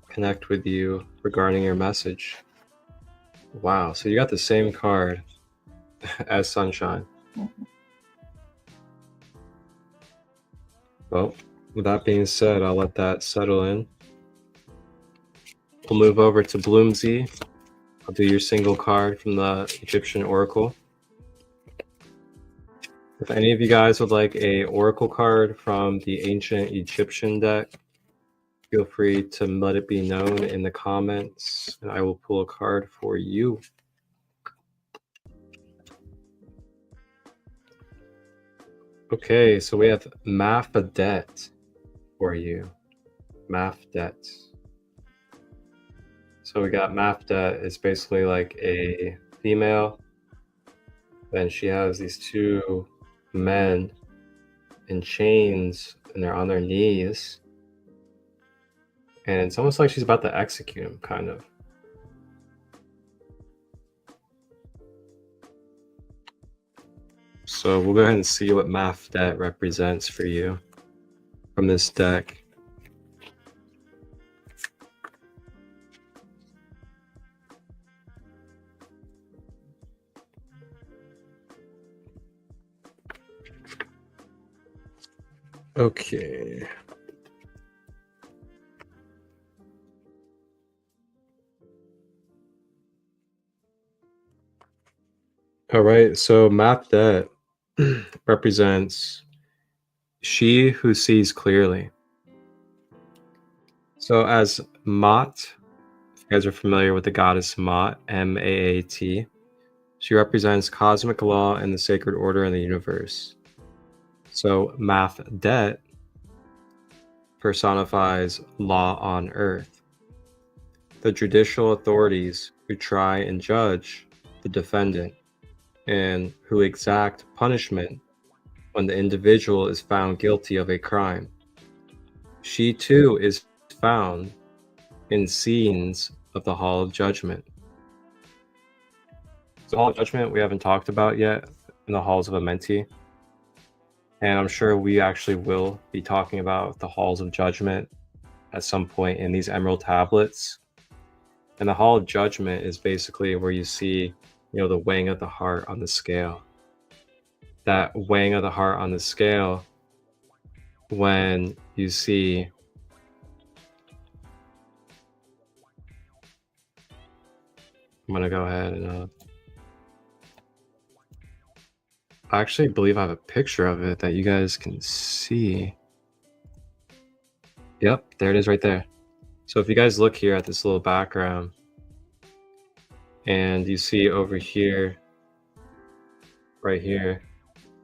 connect with you regarding your message. Wow, so you got the same card as Sunshine. Well, with that being said, I'll let that settle in. We'll move over to Bloomsy. I'll do your single card from the Egyptian Oracle. If any of you guys would like a Oracle card from the Ancient Egyptian deck, feel free to let it be known in the comments, and I will pull a card for you. Okay, so we have Mafdet for you. Mafdet. So we got Mafdet is basically like a female. Then she has these two men in chains, and they're on their knees. And it's almost like she's about to execute him, kind of. So we'll go ahead and see what Mafdet represents for you from this deck. Okay. All right, so Mafdet represents she who sees clearly. So as Maat, if you guys are familiar with the goddess Maat, M-A-A-T, she represents cosmic law and the sacred order in the universe. So Mafdet personifies law on earth. The judicial authorities who try and judge the defendant and who exact punishment when the individual is found guilty of a crime. She too is found in scenes of the Hall of Judgment. The Hall of Judgment we haven't talked about yet in the Halls of Amenti. And I'm sure we actually will be talking about the Halls of Judgment at some point in these Emerald Tablets. And the Hall of Judgment is basically where you see, the weighing of the heart on the scale. That weighing of the heart on the scale when you see I'm gonna go ahead and I actually believe I have a picture of it that you guys can see. Yep, there it is right there. So if you guys look here at this little background, and you see over here, right here,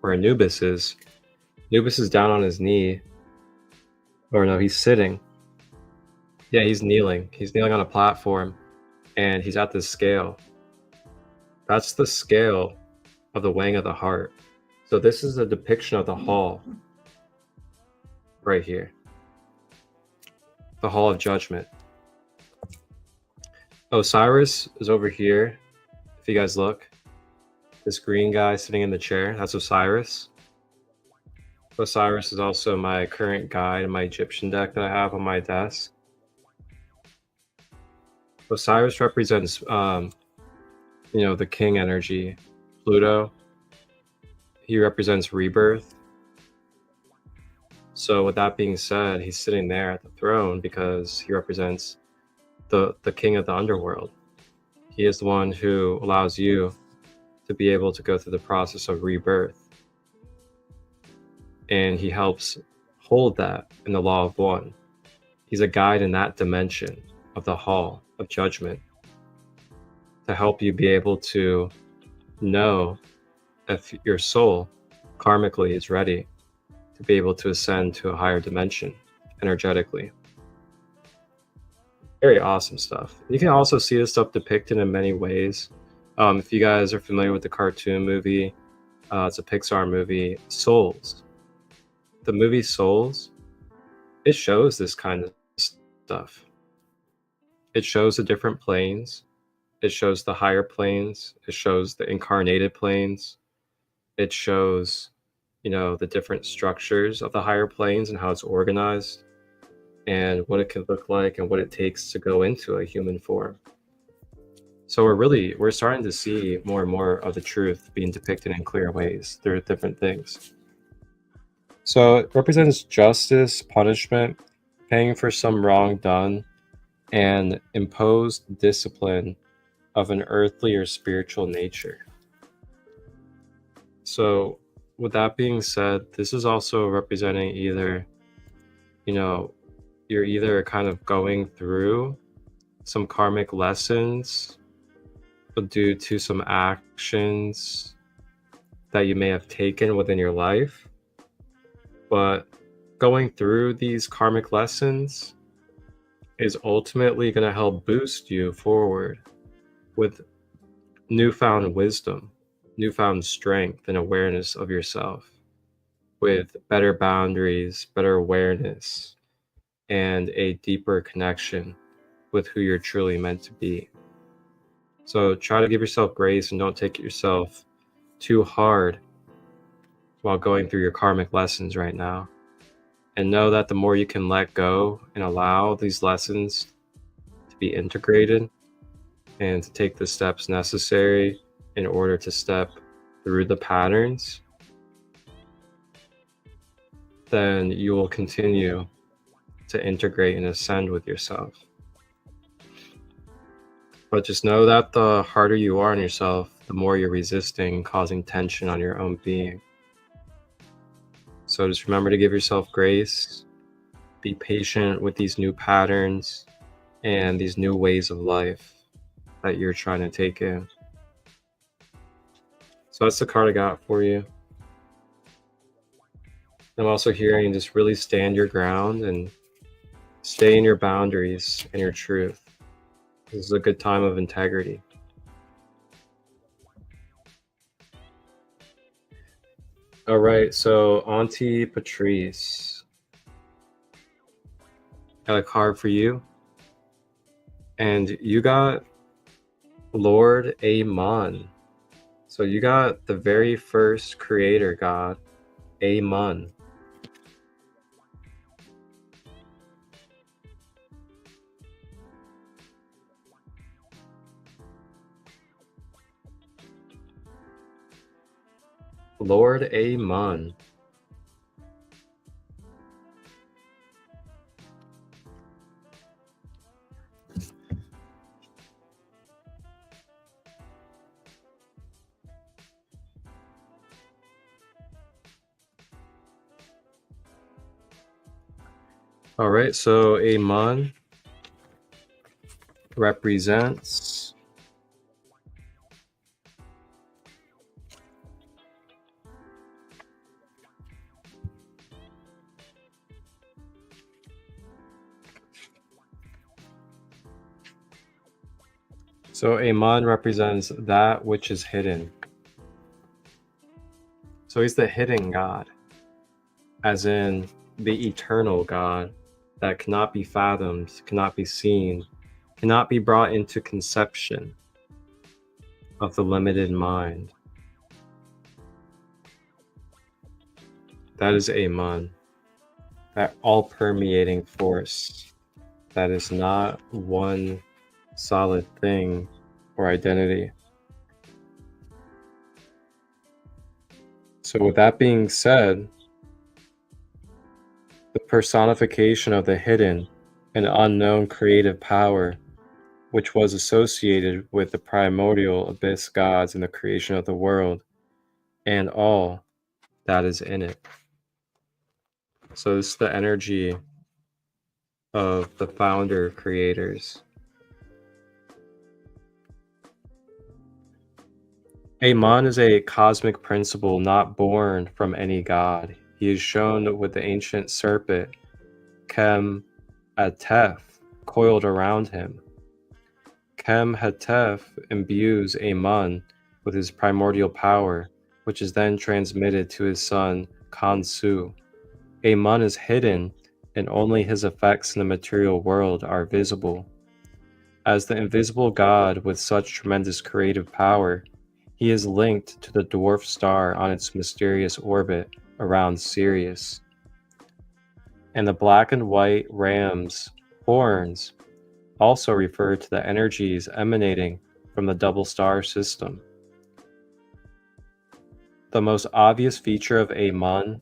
where Anubis is down on his knee. Or no, he's sitting. Yeah, he's kneeling. He's kneeling on a platform, and he's at this scale. That's the scale of the weighing of the heart. So this is a depiction of the hall right here. The Hall of Judgment. Osiris is over here. If you guys look, this green guy sitting in the chair, that's Osiris. Osiris is also my current guide in my Egyptian deck that I have on my desk. Osiris represents, the king energy. Pluto, he represents rebirth. So with that being said, he's sitting there at the throne because he represents the king of the underworld. He is the one who allows you to be able to go through the process of rebirth. And he helps hold that in the law of one. He's a guide in that dimension of the hall of judgment to help you be able to know if your soul karmically is ready to be able to ascend to a higher dimension energetically. Very awesome stuff. You can also see this stuff depicted in many ways. If you guys are familiar with the cartoon movie, it's a Pixar movie, Souls. The movie Souls, it shows this kind of stuff. It shows the different planes. It shows the higher planes. It shows the incarnated planes. It shows, the different structures of the higher planes and how it's organized and what it can look like and what it takes to go into a human form. So we're starting to see more and more of the truth being depicted in clear ways through different things. So it represents justice, punishment, paying for some wrong done, and imposed discipline of an earthly or spiritual nature. So with that being said, this is also representing either, you're either kind of going through some karmic lessons due to some actions that you may have taken within your life, but going through these karmic lessons is ultimately going to help boost you forward with newfound wisdom, newfound strength and awareness of yourself, with better boundaries, better awareness, and a deeper connection with who you're truly meant to be. So try to give yourself grace and don't take yourself too hard while going through your karmic lessons right now. And know that the more you can let go and allow these lessons to be integrated and to take the steps necessary in order to step through the patterns, then you will continue to integrate and ascend with yourself. But just know that the harder you are on yourself, the more you're resisting, causing tension on your own being. So just remember to give yourself grace, be patient with these new patterns and these new ways of life that you're trying to take in. So that's the card I got for you. I'm also hearing just really stand your ground and stay in your boundaries and your truth. This is a good time of integrity. All right, so Auntie Patrice, got a card for you. And you got Lord Amon. So you got the very first creator god, Amon. Lord Amon. All right, so Amon represents that which is hidden. So he's the hidden God, as in the eternal God that cannot be fathomed, cannot be seen, cannot be brought into conception of the limited mind. That is Amon, that all-permeating force that is not one solid thing or identity. So with that being said, the personification of the hidden and unknown creative power which was associated with the primordial abyss gods in the creation of the world and all that is in it. So this is the energy of the founder creators. Amon is a cosmic principle not born from any god. He is shown with the ancient serpent CoMmUnIty coiled around him. CoMmUnIty imbues Amon with his primordial power, which is then transmitted to his son Khonsu. Amon is hidden, and only his effects in the material world are visible. As the invisible god with such tremendous creative power, he is linked to the dwarf star on its mysterious orbit around Sirius. And the black and white ram's horns also refer to the energies emanating from the double star system. The most obvious feature of Amon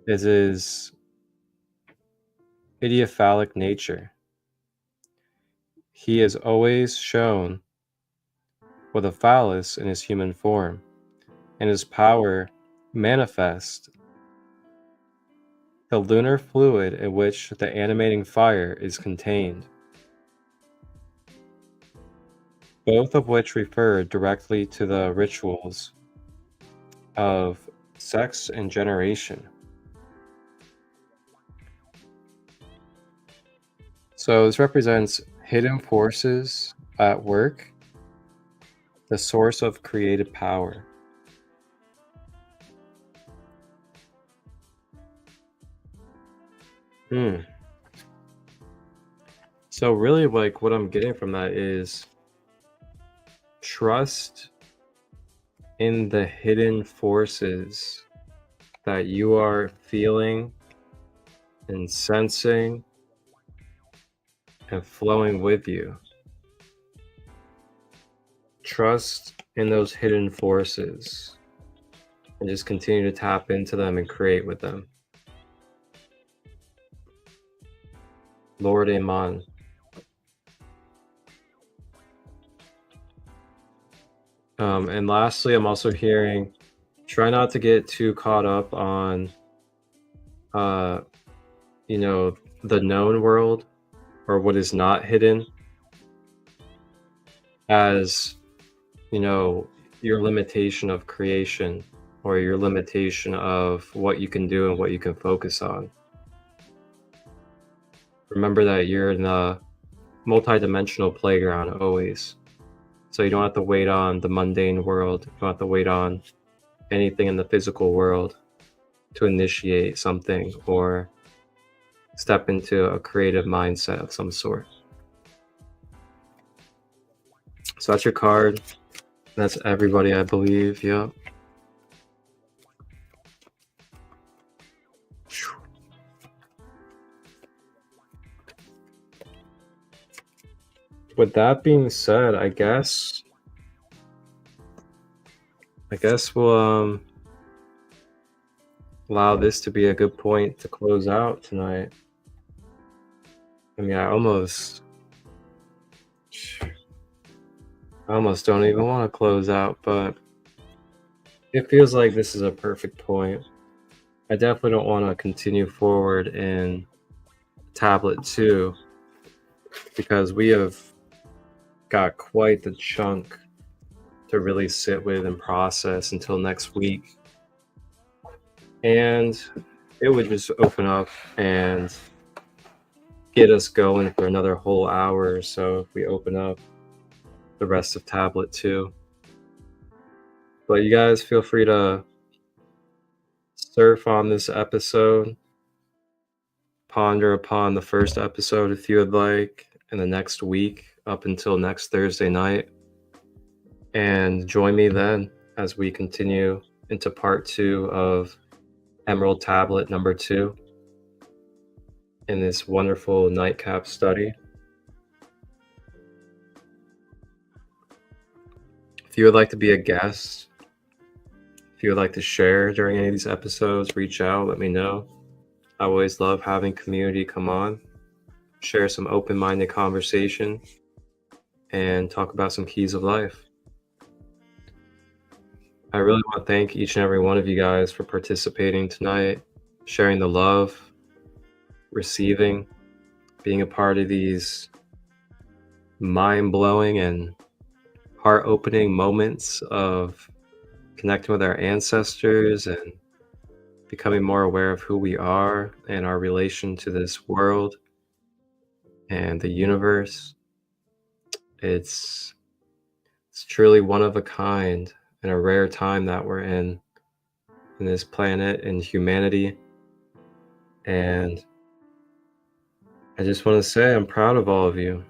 is his idiophalic nature. He is always shown with a phallus in his human form, and his power manifests the lunar fluid in which the animating fire is contained, both of which refer directly to the rituals of sex and generation. So this represents hidden forces at work, the source of creative power. So really, like, what I'm getting from that is trust in the hidden forces that you are feeling and sensing and flowing with you. Trust in those hidden forces and just continue to tap into them and create with them. Lord Amon. And lastly, I'm also hearing, try not to get too caught up on, the known world or what is not hidden as, your limitation of creation or your limitation of what you can do and what you can focus on. Remember that you're in a multi-dimensional playground always. So you don't have to wait on the mundane world. You don't have to wait on anything in the physical world to initiate something or step into a creative mindset of some sort. So that's your card. That's everybody, I believe. Yep. With that being said, I guess we'll allow this to be a good point to close out tonight. I mean, I almost don't even want to close out, but it feels like this is a perfect point. I definitely don't want to continue forward in tablet 2 because we have got quite the chunk to really sit with and process until next week. And it would just open up and get us going for another whole hour or so if we open up the rest of tablet 2. But you guys feel free to surf on this episode, ponder upon the first episode if you would like, in the next week up until next Thursday night, and join me then as we continue into part 2 of Emerald Tablet number 2 in this wonderful nightcap study. If you would like to be a guest, if you would like to share during any of these episodes, reach out, let me know. I always love having community come on, share some open-minded conversation, and talk about some keys of life. I really want to thank each and every one of you guys for participating tonight, sharing the love, receiving, being a part of these mind-blowing and heart-opening moments of connecting with our ancestors and becoming more aware of who we are and our relation to this world and the universe. It's truly one of a kind and a rare time that we're in this planet and humanity. And I just want to say I'm proud of all of you.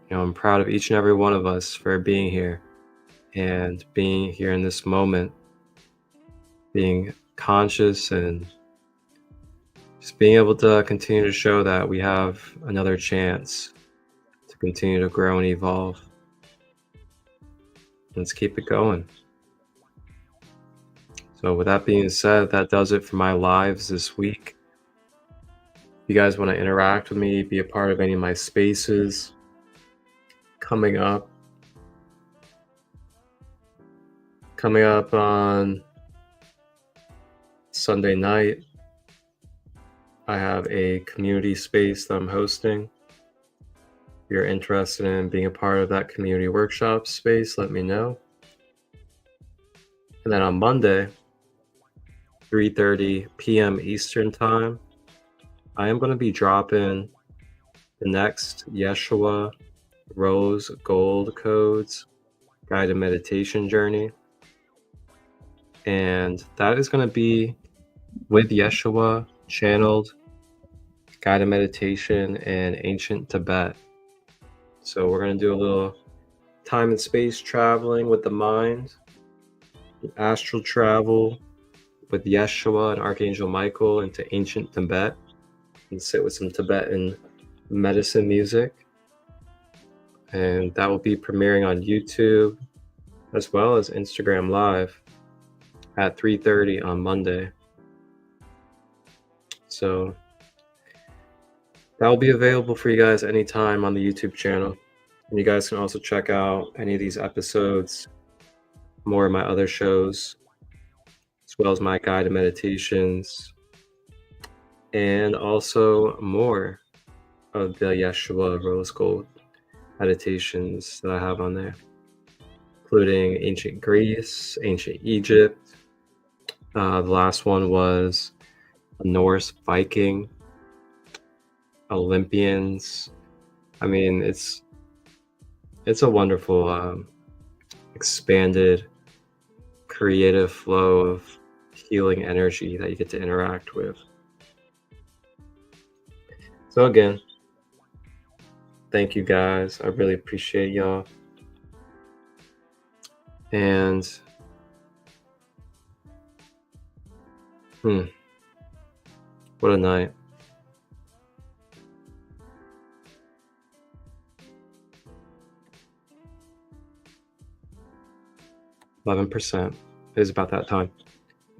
I'm proud of each and every one of us for being here and being here in this moment, being conscious and just being able to continue to show that we have another chance to continue to grow and evolve. Let's keep it going. So with that being said, that does it for my lives this week. If you guys want to interact with me, be a part of any of my spaces coming up on Sunday night, I have a community space that I'm hosting. If you're interested in being a part of that community workshop space, let me know. And then on Monday, 3:30 p.m. Eastern Time, I am going to be dropping the next Yeshua Rose Gold Codes guided meditation journey. And that is going to be with Yeshua channeled guided meditation in ancient Tibet. So we're going to do a little time and space traveling with the mind, astral travel with Yeshua and Archangel Michael into ancient Tibet, and sit with some Tibetan medicine music. And that will be premiering on YouTube as well as Instagram Live at 3:30 on Monday. So that will be available for you guys anytime on the YouTube channel. And you guys can also check out any of these episodes, more of my other shows, as well as my guided meditations, and also more of the Yeshua Rose Gold meditations that I have on there, including ancient Greece, ancient Egypt. The last one was a Norse Viking, Olympians. I mean, it's a wonderful, expanded, creative flow of healing energy that you get to interact with. So again, thank you guys. I really appreciate y'all. And what a night. %. It is about that time.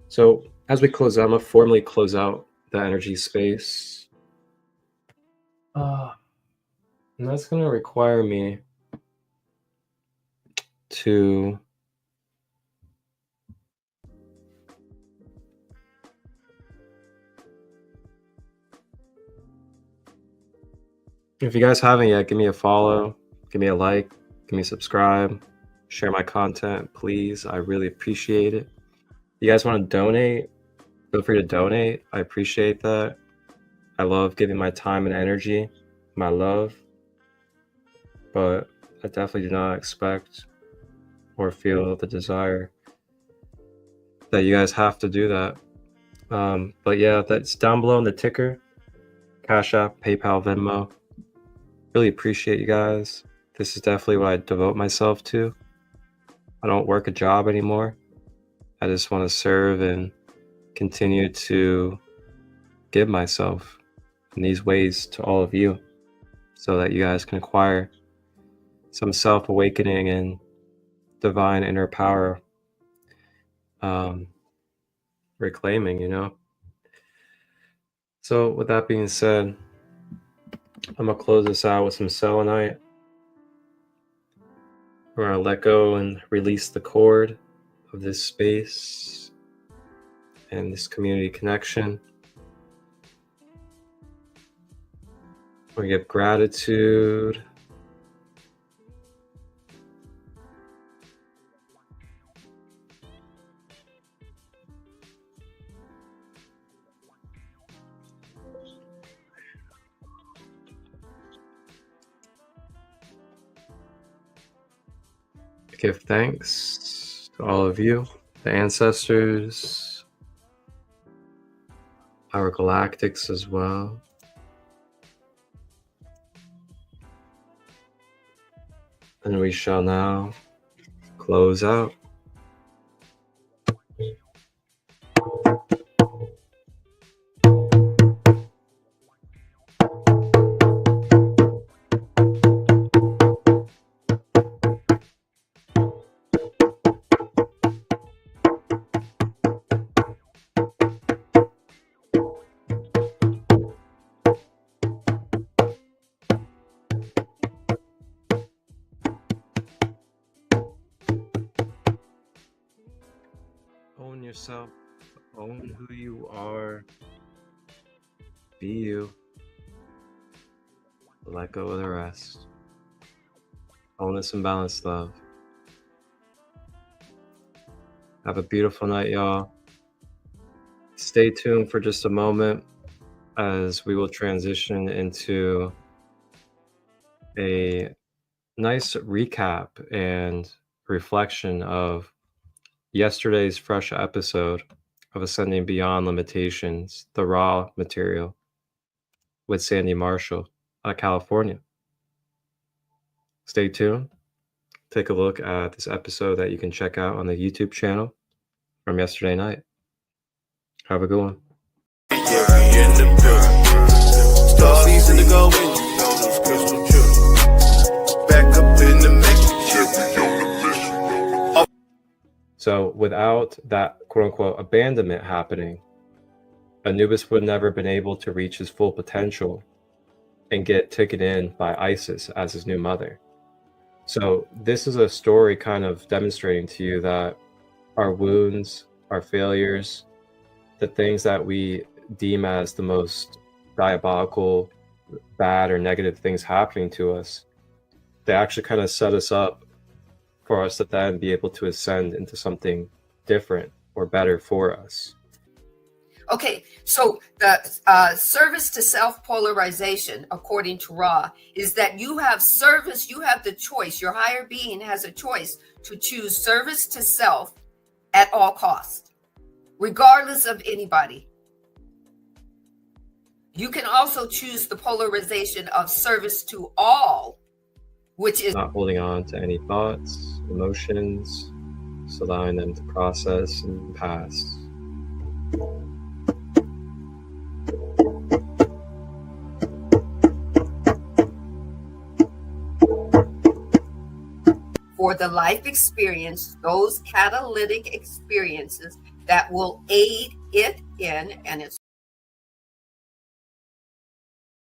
So as we close out, I'm going to formally close out the energy space. And that's going to require me to if you guys haven't yet, give me a follow, give me a like, give me a subscribe, share my content, please. I really appreciate it. If you guys want to donate, feel free to donate. I appreciate that. I love giving my time and energy, my love, but I definitely do not expect or feel the desire that you guys have to do that. But yeah, that's down below in the ticker, Cashapp, PayPal, Venmo. Really appreciate you guys. This is definitely what I devote myself to. I don't work a job anymore. I just want to serve and continue to give myself in these ways to all of you so that you guys can acquire some self-awakening and divine inner power reclaiming, So with that being said, I'm going to close this out with some selenite. We're going to let go and release the cord of this space and this community connection. We give gratitude. Give thanks to all of you, the ancestors, our galactics as well. And we shall now close out. Own yourself, own who you are, be you, let go of the rest. Wholeness and balanced love. Have a beautiful night, y'all. Stay tuned for just a moment as we will transition into a nice recap and reflection of yesterday's fresh episode of Ascending Beyond Limitations, the raw material, with Sandy Marshall out of California. Stay tuned. Take a look at this episode that you can check out on the YouTube channel from yesterday night. Have a good one. So without that quote-unquote abandonment happening, Anubis would never been able to reach his full potential and get taken in by Isis as his new mother. So this is a story kind of demonstrating to you that our wounds, our failures, the things that we deem as the most diabolical, bad or negative things happening to us, they actually kind of set us up for us to then be able to ascend into something different or better for us. Okay, so the service to self-polarization, according to Ra, is that you have service, you have the choice, your higher being has a choice to choose service to self at all costs, regardless of anybody. You can also choose the polarization of service to all, which is not holding on to any thoughts, emotions, just allowing them to process and pass. for the life experience, those catalytic experiences that will aid it in and its